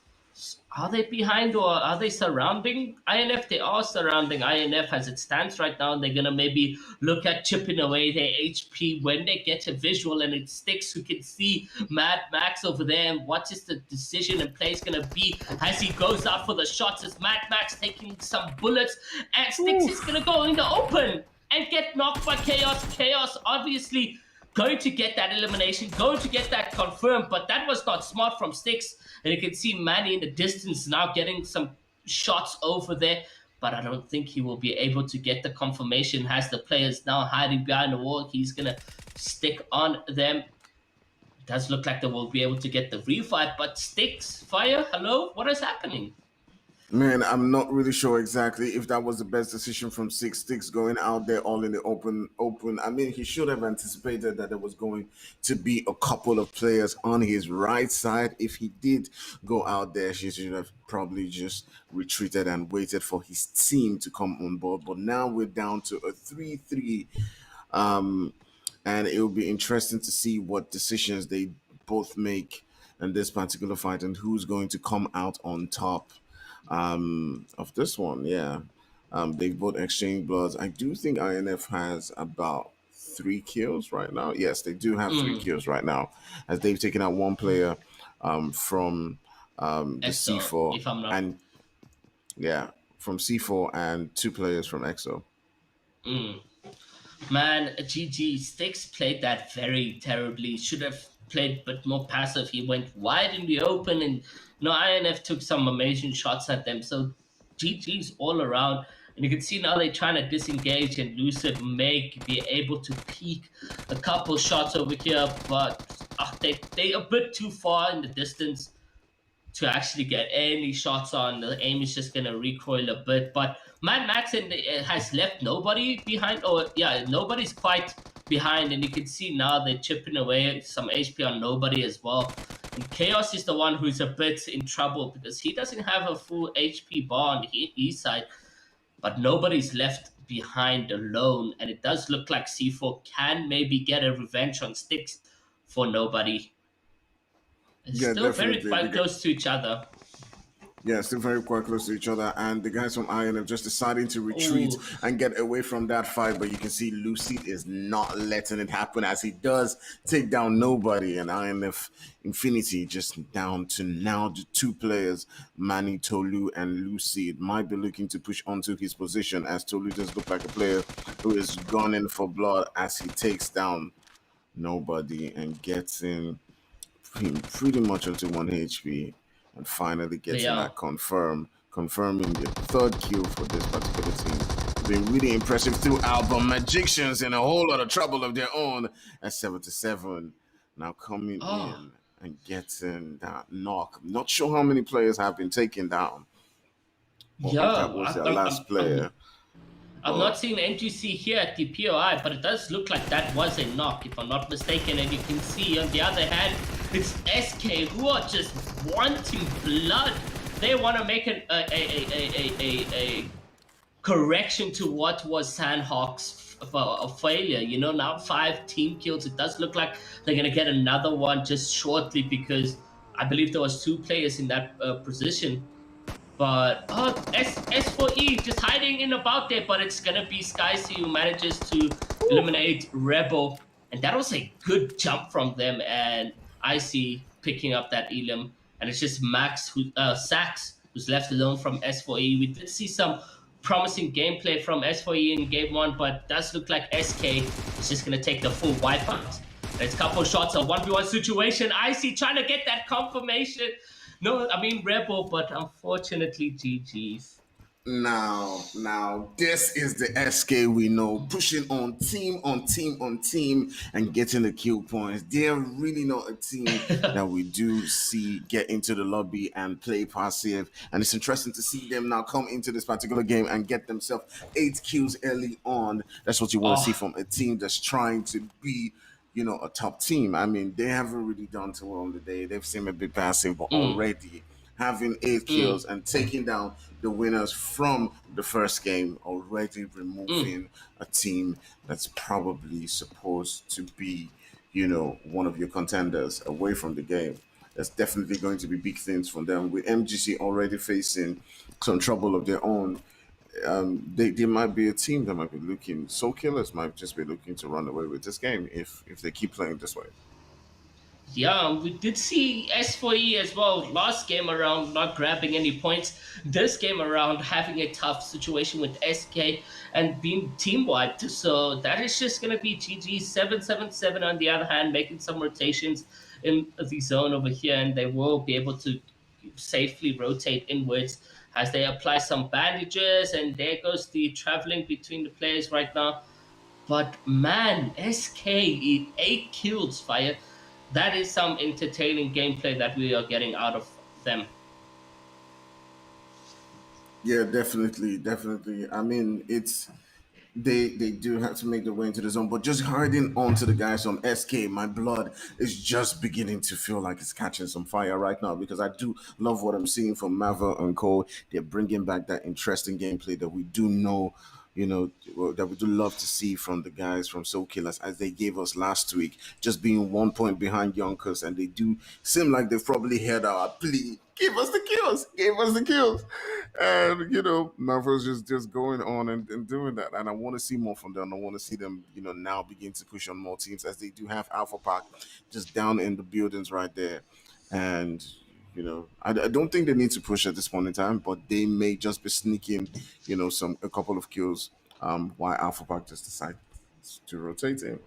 they behind or are they surrounding INF? They are surrounding INF as it stands right now, and they're gonna maybe look at chipping away their HP when they get a visual and it sticks who can see Mad Max over there and what is the decision and play is gonna be as he goes out for the shots as Mad Max taking some bullets and Sticks is gonna go in the open and get knocked by Chaos. Chaos obviously going to get that elimination, going to get that confirmed, but that was not smart from Sticks. And you can see Manny in the distance now getting some shots over there, but I don't think he will be able to get the confirmation. Has the players now hiding behind the wall? He's gonna stick on them. It does look like they will be able to get the revive, but Sticks, Fire, hello, what is happening? Man, I'm not really sure exactly if that was the best decision from Six Sticks going out there all in the open. Open. I mean, he should have anticipated that there was going to be a couple of players on his right side. If he did go out there, he should have probably just retreated and waited for his team to come on board. But now we're down to a 3-3, um, and it will be interesting to see what decisions they both make in this particular fight and who's going to come out on top of this one. Yeah. They've both exchanged bloods. I do think INF has about 3 kills right now. Yes, they do have 3 kills right now, as they've taken out one player from the EXO, C4 if I'm not. and yeah, from C4 and 2 players from EXO. Mm. Man, GG Sticks played that very terribly. Should have played but more passive. He went wide in the open, and INF took some amazing shots at them. So GG's all around. And you can see now they're trying to disengage, and Lucid may be able to peek a couple shots over here, but they a bit too far in the distance to actually get any shots on. The aim is just gonna recoil a bit. But Mad Max has left nobody behind. Or yeah, nobody's quite behind, and you can see now they're chipping away some HP on nobody as well. And Chaos is the one who's a bit in trouble because he doesn't have a full HP bar on the east side, but nobody's left behind alone. And it does look like C4 can maybe get a revenge on Sticks for nobody. It's Yeah, still very definitely. quite close to each other. Yeah, still very quite close to each other, and the guys from Iron have just deciding to retreat Oh, and get away from that fight. But you can see Lucid is not letting it happen as he does take down nobody, and INF Infinity just down to now the 2 players, Manny Tolu and Lucid, might be looking to push onto his position as Tolu just looked like a player who is gunning for blood as he takes down nobody and gets in pretty much onto 1 HP, and finally getting yeah. that confirming the 3rd kill for this particular team. Been really impressive throughout, but Magicians in a whole lot of trouble of their own at 7-7. Now coming Oh, in and getting that knock. Not sure how many players have been taken down, or yeah. if that was their last player. I'm But not seeing NGC here at the POI, but it does look like that was a knock, if I'm not mistaken. And you can see on the other hand, it's SK who are just wanting blood. They want to make a correction to what was Sanhok's failure. Now 5 team kills. It does look like they're gonna get another one just shortly because I believe there was 2 players in that position. But S4E just hiding in about there, but it's gonna be Skycy who manages to eliminate Rebel, and that was a good jump from them. And Icy picking up that elim, and it's just Sax who's left alone from S4E. We did see some promising gameplay from S4E in game one, but does look like SK is just gonna take the full wipeout. There's a couple shots, a 1v1 situation. Icy trying to get that confirmation. No, I mean Rebel, but unfortunately GG's. now, this is the SK we know, pushing on team on team on team and getting the kill points. They're really not a team that we do see get into the lobby and play passive. And it's interesting to see them now come into this particular game and get themselves 8 kills early on. That's what you want to see Oh, from a team that's trying to be, a top team. I mean, they haven't really done too well on the day. They've seemed a bit passive, but mm, already having 8 kills mm, and taking down the winners from the first game, already mm. removing a team that's probably supposed to be, one of your contenders away from the game. That's definitely going to be big things from them. With MGC already facing some trouble of their own, they might be a team that might be looking. Soul Killers might just be looking to run away with this game if they keep playing this way. Yeah, we did see S4E as well last game around not grabbing any points. This game around having a tough situation with SK and being team wiped. So that is just going to be GG 777 on the other hand, making some rotations in the zone over here, and they will be able to safely rotate inwards as they apply some bandages. And there goes the traveling between the players right now. But man, SK 8 kills, fire. That is some entertaining gameplay that we are getting out of them. Yeah, definitely. I mean, they do have to make their way into the zone, but just hiding onto the guys from SK, my blood is just beginning to feel like it's catching some fire right now because I do love what I'm seeing from Mava and Cole. They're bringing back that interesting gameplay that we do know, that we do love to see from the guys from Soul Killers as they gave us last week, just being 1 point behind Yonkers, and they do seem like they've probably heard our plea. Give us the kills, give us the kills, and Marvel's just going on and doing that, and I want to see more from them. I want to see them, now begin to push on more teams as they do have Alpha Pack just down in the buildings right there, and I don't think they need to push at this point in time, but they may just be sneaking, a couple of kills. Why Alpha Pack just decide to rotate in.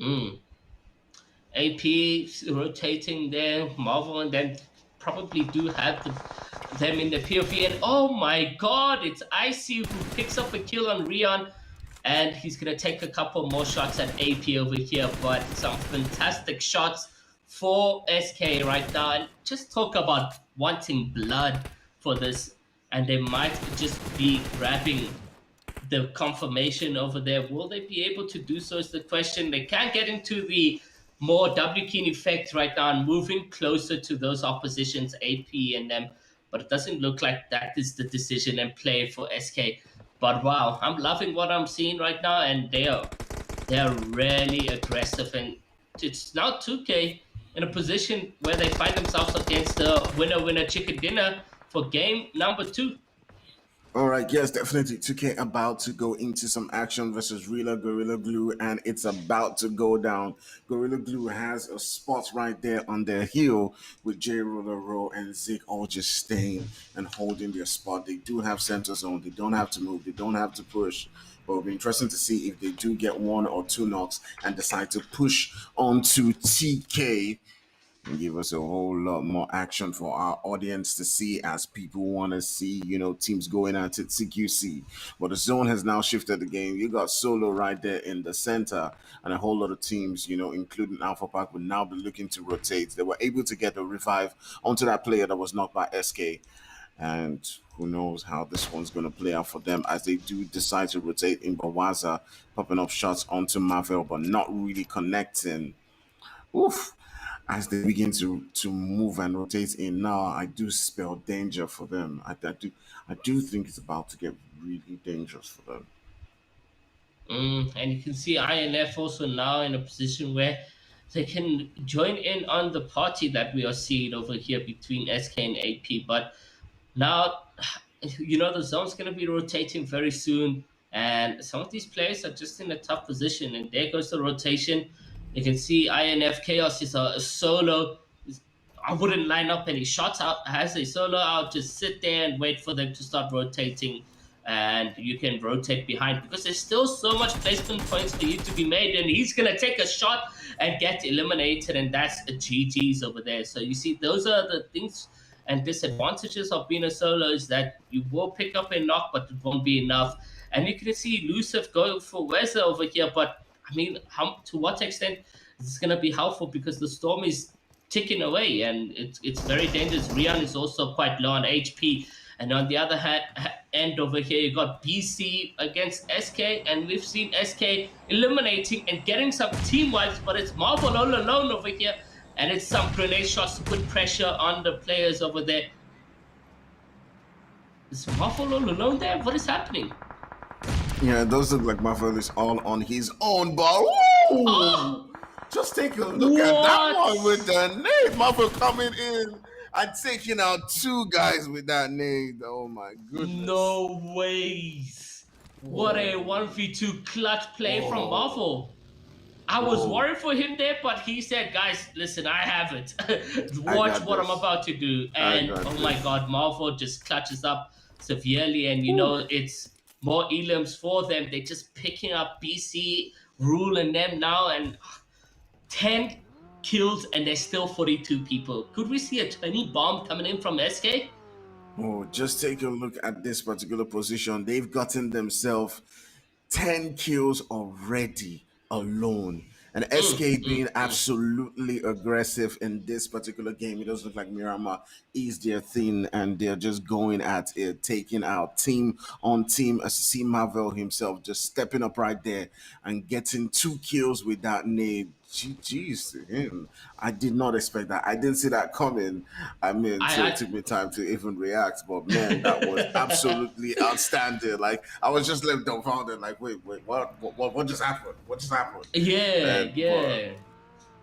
Mm. AP rotating there, Marvel, and then probably do have them in the POV. And oh my god, it's Icy who picks up a kill on Rion, and he's gonna take a couple more shots at AP over here. But some fantastic shots for SK right now. And just talk about wanting blood for this, and they might just be grabbing the confirmation over there. Will they be able to do so is the question. They can get into the more W keen effect right now and moving closer to those oppositions, AP and them. But it doesn't look like that is the decision and play for SK. But wow, I'm loving what I'm seeing right now, and they are really aggressive. And it's now 2K in a position where they find themselves against the winner chicken dinner for game number 2. All right, yes, definitely. 2K about to go into some action versus Real Gorilla Glue, and it's about to go down. Gorilla Glue has a spot right there on their heel with J Roller Row and Zeke all just staying and holding their spot. They do have center zone. They don't have to move. They don't have to push. But it'll be interesting to see if they do get 1 or 2 knocks and decide to push onto TK and give us a whole lot more action for our audience to see as people want to see, teams going at it CQC. But the zone has now shifted the game. You got Solo right there in the center, and a whole lot of teams, including Alpha Pack, will now be looking to rotate. They were able to get a revive onto that player that was knocked by SK. And who knows how this one's going to play out for them as they do decide to rotate in Bawaza, popping up shots onto Marvel, but not really connecting. Oof. As they begin to move and rotate in now, I do spell danger for them. I do think it's about to get really dangerous for them. And you can see INF also now in a position where they can join in on the party that we are seeing over here between SK and AP. But now, the zone's going to be rotating very soon, and some of these players are just in a tough position. And there goes the rotation. You can see INF Chaos is a solo. I wouldn't line up any shots out as a solo. I'll just sit there and wait for them to start rotating, and you can rotate behind because there's still so much placement points for you to be made. And he's gonna take a shot and get eliminated, and that's a GG's over there. So you see, those are the things and disadvantages of being a solo is that you will pick up a knock, but it won't be enough. And you can see Lucif going for Weza over here, but I mean, to what extent is this gonna be helpful because the storm is ticking away, and it's very dangerous. Rian is also quite low on HP, and on the other end over here, you got BC against SK, and we've seen SK eliminating and getting some team wipes, but it's Marvel all alone over here, and it's some grenade shots to put pressure on the players over there. Is Marvel all alone there? What is happening? Yeah, those look like Marvel is all on his own ball. Oh, Woo! Just take a look at that what? one with the nade. Marvel coming in and taking out 2 guys with that nade. Oh my goodness. No ways. What a Whoa. 1v2 clutch play from Whoa. Marvel. I was Whoa. worried for him there, but he said, guys, listen, I have it. I Watch got what I'm this. about to do. I And got oh my this. God, Marvel just clutches up severely. And, Whew. it's more elims for them. They're just picking up BC, ruling them now. And 10 kills, and there's still 42 people. Could we see a 20 bomb coming in from SK? Oh, just take a look at this particular position. They've gotten themselves 10 kills already alone. And SK being Mm. absolutely aggressive in this particular game. It does look like Miramar is their thing and they're just going at it, taking out team on team. As you see Marvel himself just stepping up right there and getting 2 kills with that nade. GG's to him. I did not expect that. I didn't see that coming. I mean, so it I took me time to even react. But man, that was absolutely outstanding. Like I was just left dumbfounded. Like, wait, what just happened? What just happened? yeah, And yeah.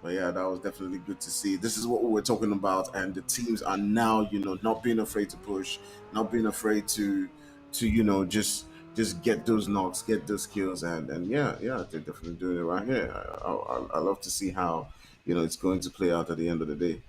but yeah, that was definitely good to see. This is what we were talking about, and the teams are now, not being afraid to push, not being afraid to just get those knocks, get those kills, and yeah, they're definitely doing it right here. I love to see how it's going to play out at the end of the day.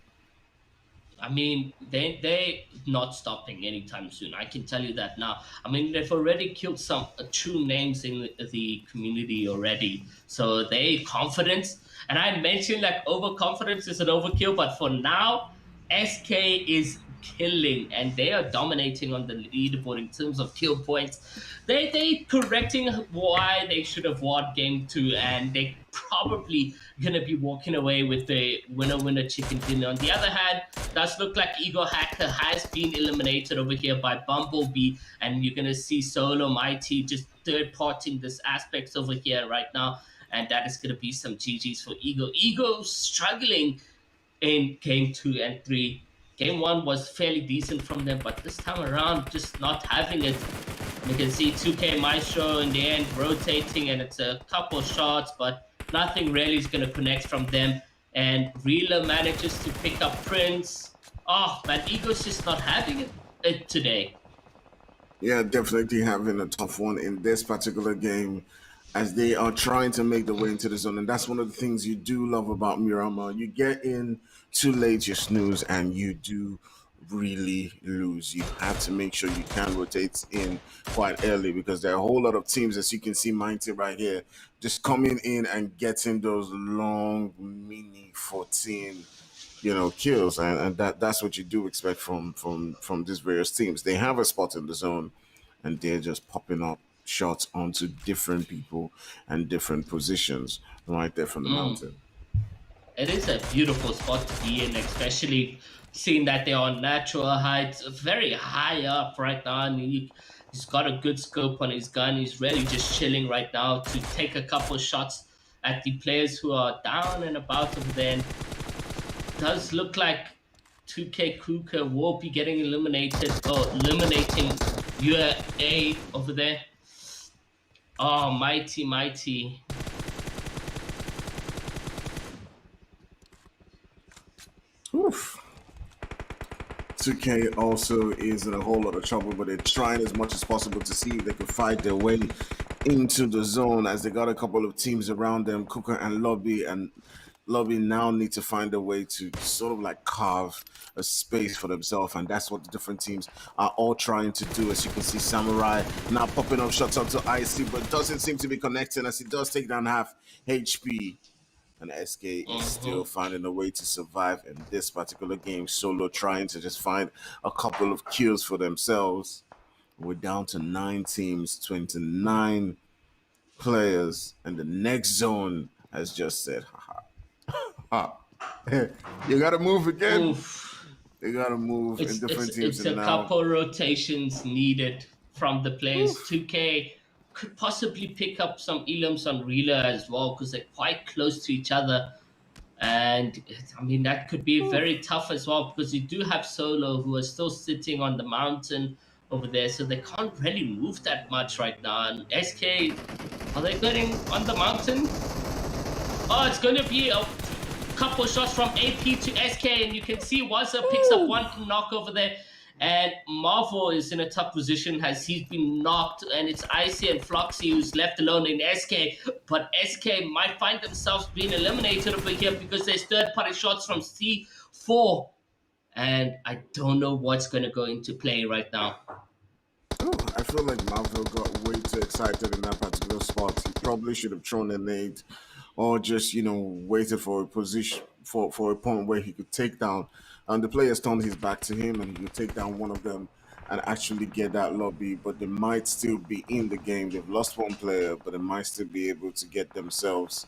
I mean, they not stopping anytime soon. I can tell you that now. I mean, they've already killed some true names in the community already, so they confidence. And I mentioned like overconfidence is an overkill, but for now, SK is killing and they are dominating on the leaderboard in terms of kill points. They correcting why they should have won game two, and they probably gonna be walking away with the winner chicken dinner. On the other hand, does look like Ego Hacker has been eliminated over here by Bumblebee, and you're gonna see Solo Mighty just third parting this aspects over here right now, and that is gonna be some GG's for Ego. Ego struggling in game two and three. Game one was fairly decent from them, but this time around, just not having it. You can see 2K Maestro in the end rotating, and it's a couple shots, but nothing really is going to connect from them. And Reeler manages to pick up Prince. Oh, man, Ego's just not having it today. Yeah, definitely having a tough one in this particular game as they are trying to make the way into the zone. And that's one of the things you do love about Miramar. You get in too late, you snooze, and you do really lose. You have to make sure you can rotate in quite early because there are a whole lot of teams, as you can see, Mighty right here, just coming in and getting those long mini 14 kills, and that's what you do expect from these various teams. They have a spot in the zone, and they're just popping up shots onto different people and different positions right there from the Mm. mountain. It is a beautiful spot to be in, especially seeing that they're on natural heights, very high up right now, and he's got a good scope on his gun. He's really just chilling right now to take a couple shots at the players who are down and about over there. And does look like 2K Kuka will be getting eliminated or eliminating UA over there. Oh, mighty, mighty. Oof. 2K also is in a whole lot of trouble, but they're trying as much as possible to see if they can fight their way into the zone as they got a couple of teams around them, Cooker and Lobby, and Lobby now need to find a way to sort of like carve a space for themselves, and that's what the different teams are all trying to do. As you can see, Samurai now popping up shots up to IC, but doesn't seem to be connecting as he does take down half HP. And SK is still Mhm. finding a way to survive in this particular game. Solo trying to just find a couple of kills for themselves. We're down to 9 teams, 29 players, and the next zone has just said, haha, ha. You gotta move again. Oof. You gotta move in It's it's different teams, it's and a now, couple rotations needed from the players. oof, 2K could possibly pick up some elims on Reeler as well because they're quite close to each other. And I mean that could be very oof. tough as well because you do have Solo who are still sitting on the mountain over there, so they can't really move that much right now. And SK, are they getting on the mountain? Oh, it's going to be a couple shots from AP to SK, and you can see Wazza picks up one knock over there. And Marvel is in a tough position as he's been knocked, and it's Icy and Floxy who's left alone in SK. But SK might find themselves being eliminated over here because there's third party shots from C4. And I don't know what's going to go into play right now. Oh, I feel like Marvel got way too excited in that particular spot. He probably should have thrown a nade or just, waited for a position for a point where he could take down. And the players turned his back to him and he could take down one of them and actually get that lobby. But they might still be in the game. They've lost one player, but they might still be able to get themselves,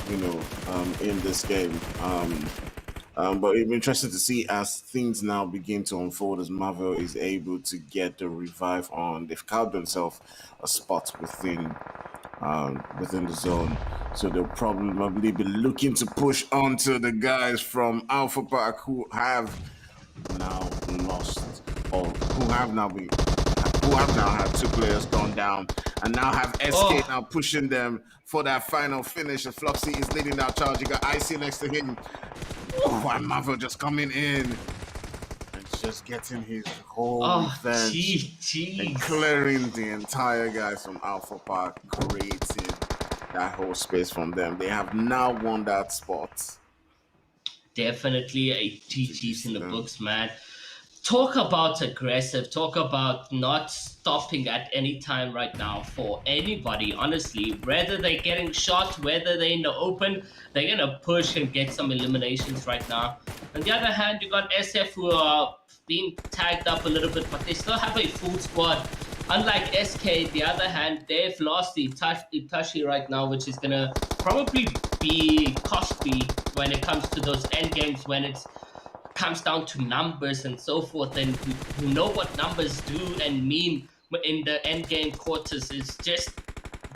in this game. But it'll be interesting to see as things now begin to unfold as Marvel is able to get the revive on. They've carved themselves a spot within the zone. So they'll probably be looking to push onto the guys from Alpha Park who have now lost or who have now had two players gone down and now have SK Oh, now pushing them for that final finish. And Floxy is leading that charge. You got IC next to him. Oh, and Marvel just coming in and just getting his whole oh, revenge and jeez. clearing the entire guys from Alpha Park, creating that whole space from them. They have now won that spot. Definitely a GG's GG's in to the them. books, man. Talk about aggressive. Talk about not stopping at any time right now for anybody. Honestly, whether they're getting shot, whether they're in the open, they're gonna push and get some eliminations right now. On the other hand, you got SF who are being tagged up a little bit, but they still have a full squad. Unlike SK, the other hand, they've lost Itachi right now, which is gonna probably be costly when it comes to those end games when it's comes down to numbers and so forth, and we know what numbers do and mean in the end game quarters. Is just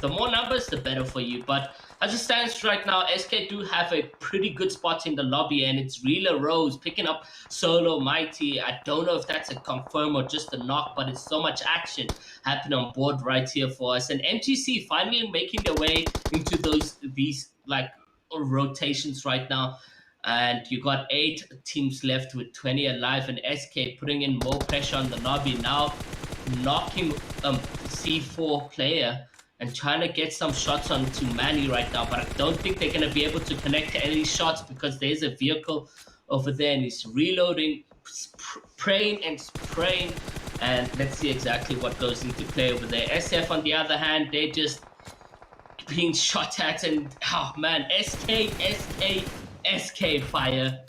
the more numbers, the better for you. But as it stands right now, SK do have a pretty good spot in the lobby, and it's Reela Rose picking up Solo Mighty. I don't know if that's a confirm or just a knock, but it's so much action happening on board right here for us. And MTC finally making their way into these like rotations right now. And you got 8 teams left with 20 alive, and SK putting in more pressure on the lobby now, knocking C4 player and trying to get some shots onto Manny right now. But I don't think they're going to be able to connect any shots because there's a vehicle over there and he's reloading, praying and spraying. And let's see exactly what goes into play over there. SF, on the other hand, they're just being shot at, and oh man, SK fire.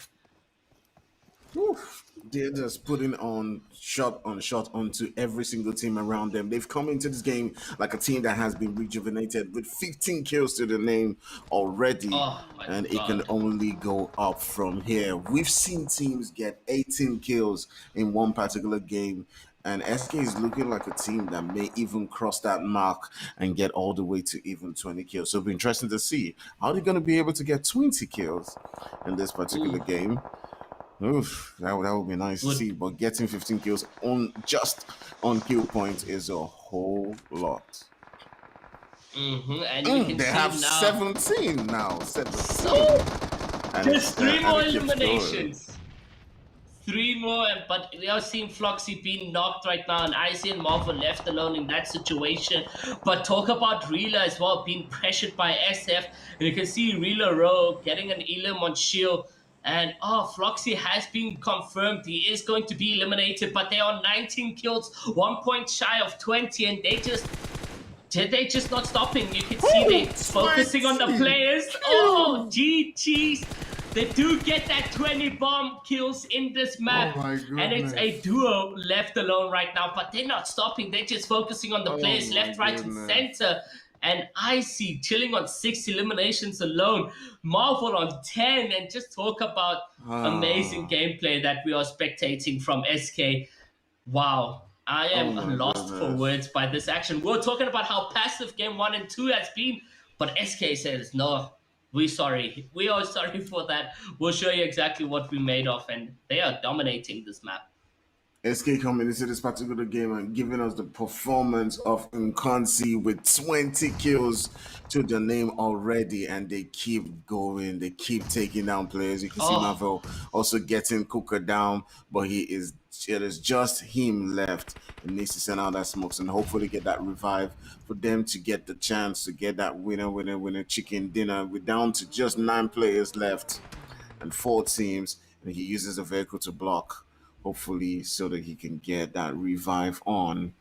Oof. They're just putting on shot onto every single team around them. They've come into this game like a team that has been rejuvenated with 15 kills to the name already, Oh my and it can god. only go up from here. We've seen teams get 18 kills in one particular game, and SK is looking like a team that may even cross that mark and get all the way to even 20 kills. So it'll be interesting to see how they're going to be able to get 20 kills in this particular Ooh, game. Oof, that would be nice to see. would. But getting 15 kills on just on kill points is a whole lot. And you can They have see now. 17 now, 17, So and just three and more it keeps going. eliminations. Three more, but we are seeing Floxy being knocked right now, and Icy and Marvel left alone in that situation. But talk about Reela as well, being pressured by SF. And you can see Reela Rowe getting an elim on shield. And oh, Floxy has been confirmed. He is going to be eliminated, but they are 19 kills, 1 point shy of 20, and they just not stopping. You can see Ooh, they focusing on the 20 players. Oh, kills! GG's. They do get that 20 bomb kills in this Oh map. my And it's a goodness! duo left alone right now, but they're not stopping. They're just focusing on the Oh players my left, right, and goodness! center. And Icy chilling on 6 eliminations alone. Marvel on 10. And just talk about amazing Ah, gameplay that we are spectating from SK. Wow. I oh am my lost for goodness! words by this action. We're talking about how passive game 1 and 2 has been, but SK says, no, we sorry. We are sorry for that. We'll show you exactly what we made of, and they are dominating this map. SK coming into this particular game and giving us the performance of Inkosi with 20 kills to the name already, and they keep going. They keep taking down players. You can see Oh, Marvel also getting Cooker down, but it is just him left. He needs to send out that smokes and hopefully get that revive for them to get the chance to get that winner chicken dinner. We're down to just 9 players left and 4 teams, and he uses a vehicle to block, hopefully, so that he can get that revive on.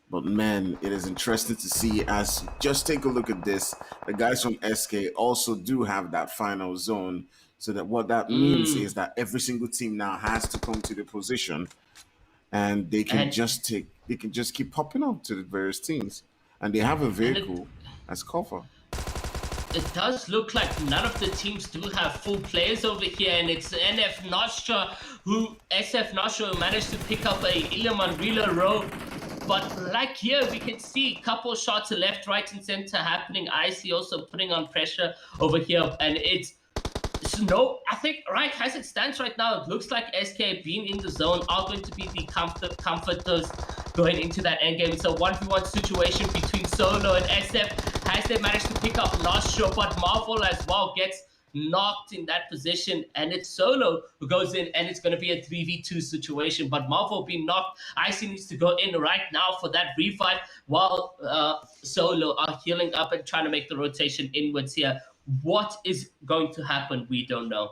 But man, it is interesting to see as just take a look at this. The guys from SK also do have that final zone. So that what that means is mm. that every single team now has to come to the position and and they can just keep popping up to the various teams. And they have a and it vehicle as cover. it does look like none of the teams do have full players over here, and it's SF Nostra who managed to pick up a Iliman Rila row. But like here, we can see a couple shots left, right, and center happening. IC also putting on pressure over here, and it's no, I think right as it stands right now, it looks like SK being in the zone are going to be the comforters going into that end game. It's a 1v1 situation between Solo and SF. Has they managed to pick up Nostra, but Marvel as well gets knocked in that position, and it's Solo who goes in, and it's going to be a 3v2 situation. But Marvel being knocked, Icy needs to go in right now for that revive, while Solo are healing up and trying to make the rotation inwards here. What is going to happen? We don't know.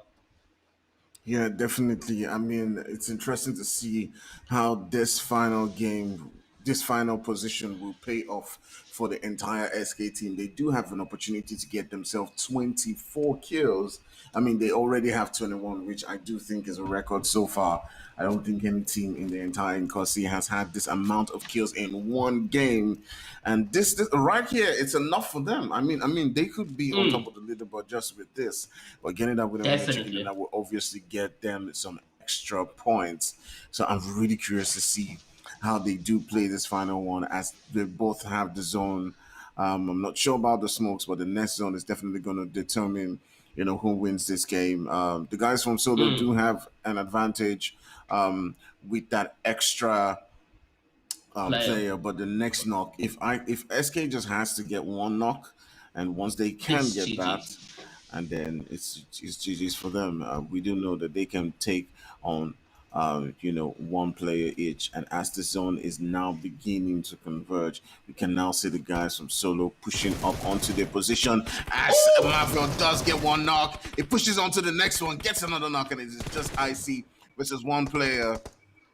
Yeah, definitely. I mean, it's interesting to see how this final game, this final position will pay off for the entire SK team. They do have an opportunity to get themselves 24 kills. I mean, they already have 21, which I do think is a record so far. I don't think any team in the entire Inkosi has had this amount of kills in one game. And this right here, it's enough for them. I mean, they could be on top of the leaderboard just with this, but getting that winner chicken Definitely. that will obviously get them some extra points. So I'm really curious to see how they do play this final one, as they both have the zone. I'm not sure about the smokes, but the next zone is definitely going to determine, who wins this game. The guys from Solo do have an advantage with that extra Player. player, but the next knock, if SK just has to get one knock, and once they can It's get that, GG's. and then it's GG's for them. We do know that they can take on one player each, and as the zone is now beginning to converge, we can now see the guys from Solo pushing up onto their position. As Marvel does get one knock, it pushes onto the next one, gets another knock, and it's just IC versus one player,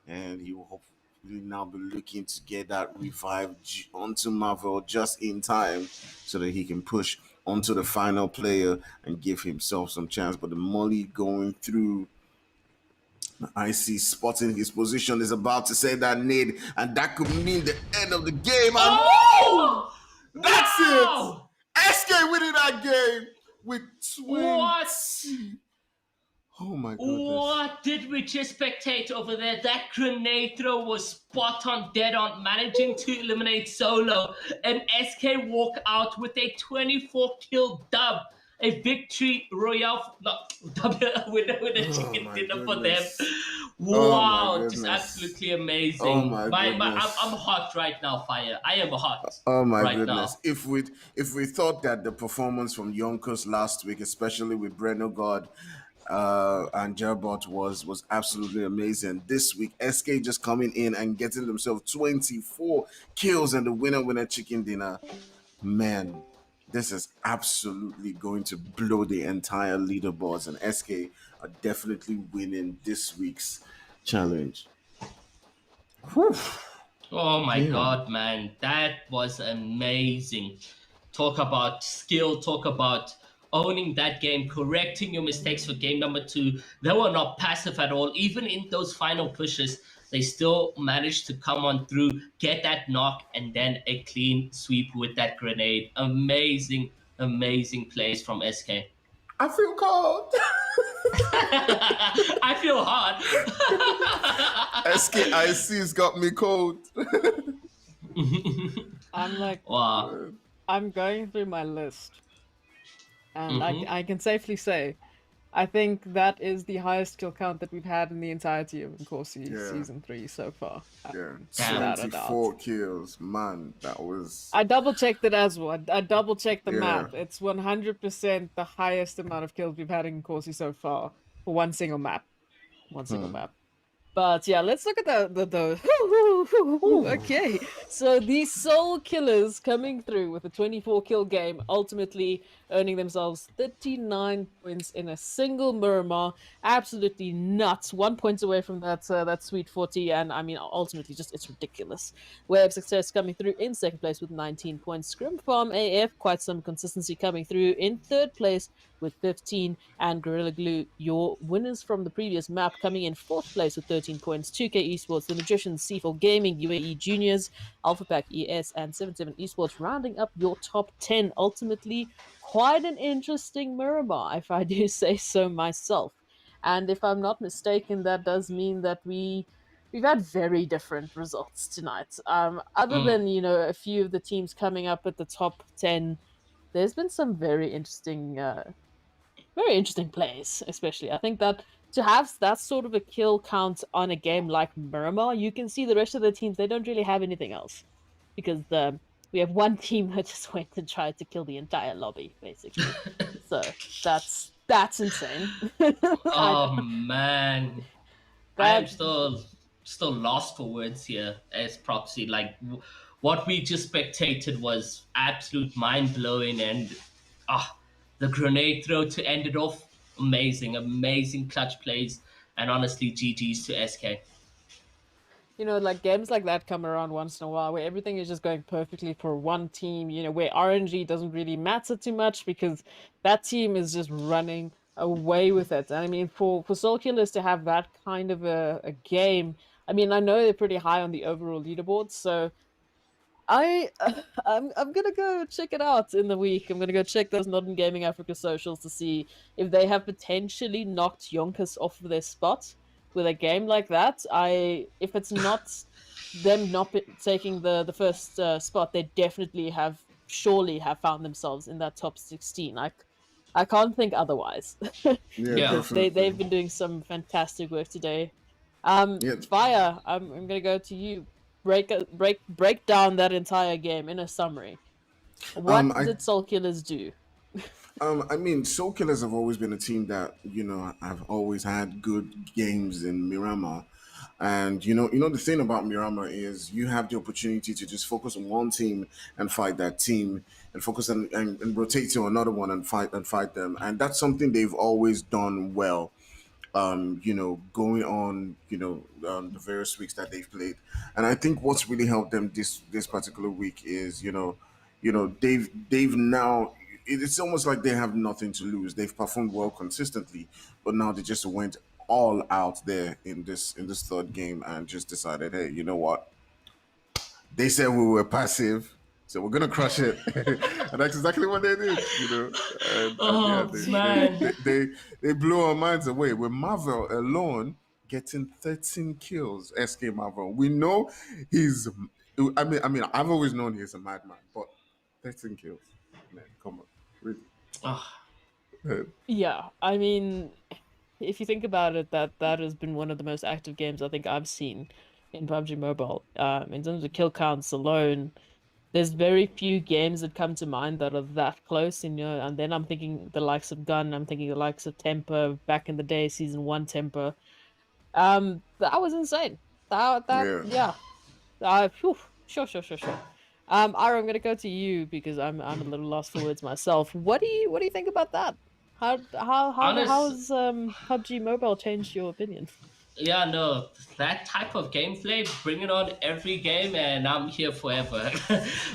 and he will hopefully now be looking to get that revive onto Marvel just in time so that he can push onto the final player and give himself some chance. But the Molly going through, I see spotting his position, is about to say that nade, and that could mean the end of the game. And woo! Oh! That's it! Wow! SK winning that game with What? 20. Oh my goodness. What did we just spectate over there? That grenade throw was spot on, dead on, managing to eliminate Solo. And SK walk out with a 24 kill dub. A victory royale, no, with a Oh chicken my dinner for them. goodness. Oh my Wow, just goodnmy absolutely Oh amazing. my I'm goodness. hot right now, Fire. I am hot Oh my right goodness. now. If we thought that the performance from Yonkers last week, especially with Breno God and Gerbot was absolutely amazing. This week, SK just coming in and getting themselves 24 kills and the winner chicken dinner. Man, this is absolutely going to blow the entire leaderboards, and SK are definitely winning this week's challenge. Whew. Oh my Yeah. god, man, that was amazing. Talk about skill, talk about owning that game, correcting your mistakes for game number two. They were not passive at all. Even in those final pushes, they still managed to come on through, get that knock, and then a clean sweep with that grenade. Amazing, amazing plays from SK. I feel cold. I feel hard. SKIC's got me cold. I'm like, Wow. I'm going through my list, and Hmm. I can safely say, I think that is the highest kill count that we've had in the entirety of Inkosi Yeah, season 3 so far, yeah. Damn. without a doubt. 24 kills. Man, that was. I double checked it as well. I double checked the Yeah. map. It's 100% the highest amount of kills we've had in Corsi so far for one single map. One single map. But yeah, let's look at the okay. So these soul killers coming through with a 24 kill game, ultimately earning themselves 39 points in a single Miramar. Absolutely nuts. 1 point away from that sweet 40, and I mean ultimately just it's ridiculous. Wave Success coming through in second place with 19 points. Scrim Farm AF, quite some consistency coming through in third place with 15, and Gorilla Glue, your winners from the previous map, coming in fourth place with 13 points. 2K Esports, The Magicians, C4 Gaming, UAE Juniors, Alpha Pack ES, and 77 Esports, rounding up your top 10. Ultimately, quite an interesting Miramar, if I do say so myself. And if I'm not mistaken, that does mean that we've had very different results tonight. Other Mm. than a few of the teams coming up at the top 10, there's been some very interesting plays. Especially, I think that to have that sort of a kill count on a game like Miramar, you can see the rest of the teams, they don't really have anything else because we have one team that just went and tried to kill the entire lobby, basically. So that's insane. I Oh know man, I am that. still lost for words here as proxy. Like what we just spectated was absolute mind blowing, and ah, the grenade throw to end it off, amazing, amazing clutch plays, and honestly, GG's to SK. Like games like that come around once in a while where everything is just going perfectly for one team, where RNG doesn't really matter too much because that team is just running away with it. And I mean, for Soul Killers to have that kind of a game, I mean, I know they're pretty high on the overall leaderboard, so I I'm gonna go check it out in the week. I'm gonna go check those Modern Gaming Africa socials to see if they have potentially knocked Yonkers off of their spot with a game like that. If it's not them not taking the first spot, they definitely have surely have found themselves in that top 16. I can't think otherwise Yeah, Yeah. because they've definitely. been doing some fantastic work today. Yeah. Fire. I'm gonna go to you. Break down that entire game in a summary. What I did Soul Killers do? I mean, Soul Killers have always been a team that I've always had good games in Miramar, and the thing about Miramar is you have the opportunity to just focus on one team and fight that team, and focus and rotate to another one and fight them, and that's something they've always done well. Going on, the various weeks that they've played. And I think what's really helped them this particular week is, they've now it's almost like they have nothing to lose. They've performed well consistently, but now they just went all out there in this third game and just decided, hey, you know what? They said we were passive, so we're gonna crush it, and that's exactly what they did. And yeah, Oh man. they blew our minds away. With Marvel alone getting 13 kills, SK Marvel, we know he's. I mean, I've always known he's a madman, but 13 kills, man, come on, really. Oh, Yeah, I mean, if you think about it, that has been one of the most active games I think I've seen in PUBG Mobile. In terms of kill counts alone, there's very few games that come to mind that are that close. And then I'm thinking the likes of Gun, I'm thinking the likes of Temper back in the day, season one Temper. That was insane. Yeah. Yeah. Phew, sure. Ira, I'm gonna go to you because I'm a little lost for words myself. What do you think about that? How honest. has PUBG Mobile changed your opinion? Yeah, no, that type of gameplay, bring it on every game, and I'm here forever.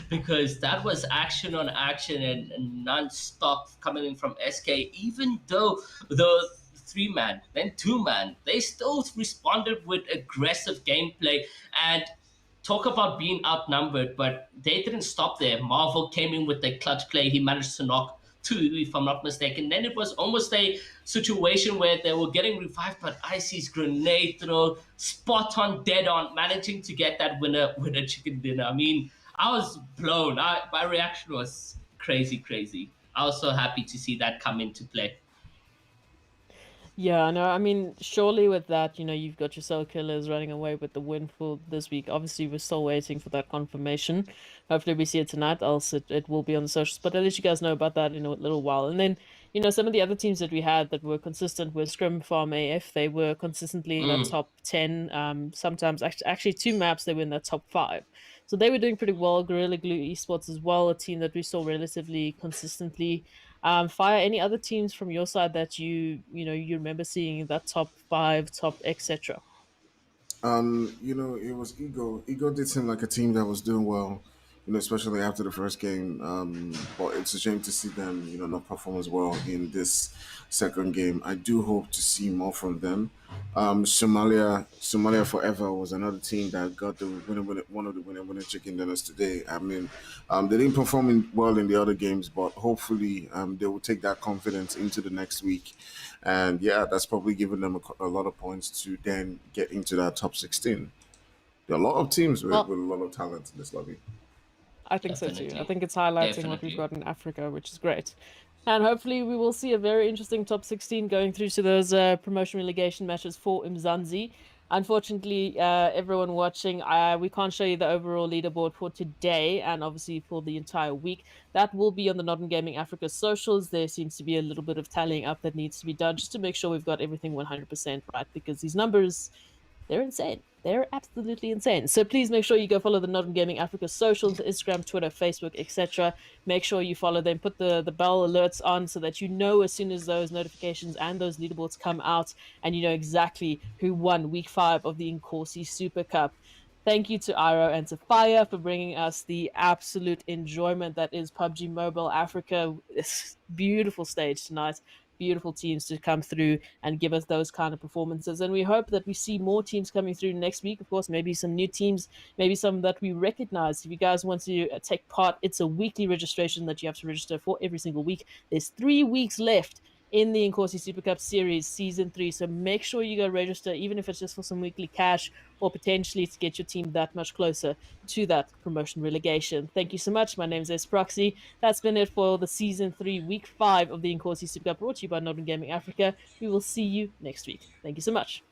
Because that was action on action and non-stop coming in from SK. Even though the three-man, then two-man, they still responded with aggressive gameplay and talk about being outnumbered, but they didn't stop there. Marvel came in with a clutch play. He managed to knock two, if I'm not mistaken. Then it was almost a situation where they were getting revived, but Icy's grenade throw, spot on, dead on, managing to get that winner chicken dinner. I mean, I was blown. My reaction was crazy, crazy. I was so happy to see that come into play. Yeah, no, I mean, surely with that, you've got your Soul Killers running away with the win for this week. Obviously, we're still waiting for that confirmation. Hopefully, we see it tonight, else it will be on the socials. But I'll let you guys know about that in a little while. And then, some of the other teams that we had that were consistent were Scrim Farm AF. They were consistently in that Mm. top 10. Sometimes, actually, two maps, they were in that top 5. So they were doing pretty well. Gorilla Glue Esports as well, a team that we saw relatively consistently. Fire, any other teams from your side that you remember seeing in that top 5, top etc. It was Ego. Ego did seem like a team that was doing well. especially after the first game. But it's a shame to see them, not perform as well in this second game. I do hope to see more from them. Somalia Forever was another team that got the one of the winner chicken dinners today. I mean, they didn't perform well in the other games, but hopefully, they will take that confidence into the next week. And yeah, that's probably given them a lot of points to then get into that top 16. There are a lot of teams Well, with a lot of talent in this lobby. I think so too. I Definitely. think it's highlighting what we've Definitely. got in Africa, which is great. And hopefully we will see a very interesting top 16 going through to those promotion relegation matches for Umzansi. Unfortunately, everyone watching, we can't show you the overall leaderboard for today and obviously for the entire week. That will be on the Nodden Gaming Africa socials. There seems to be a little bit of tallying up that needs to be done just to make sure we've got everything 100% right, because these numbers, they're insane. They're absolutely insane. So please make sure you go follow the Nodden Gaming Africa socials, Instagram, Twitter, Facebook, etc. Make sure you follow them. Put the bell alerts on so that you know as soon as those notifications and those leaderboards come out, and you know exactly who won week 5 of the Inkosi Super Cup. Thank you to Iro and to Fire for bringing us the absolute enjoyment that is PUBG Mobile Africa. This beautiful stage tonight. Beautiful teams to come through and give us those kind of performances. And we hope that we see more teams coming through next week. Of course, maybe some new teams, maybe some that we recognize. If you guys want to take part, it's a weekly registration that you have to register for every single week. There's 3 weeks left in the Inkosi Super Cup Series Season 3. So make sure you go register, even if it's just for some weekly cash or potentially to get your team that much closer to that promotion relegation. Thank you so much. My name is S Proxy. That's been it for the Season 3, Week 5 of the Inkosi Super Cup, brought to you by Northern Gaming Africa. We will see you next week. Thank you so much.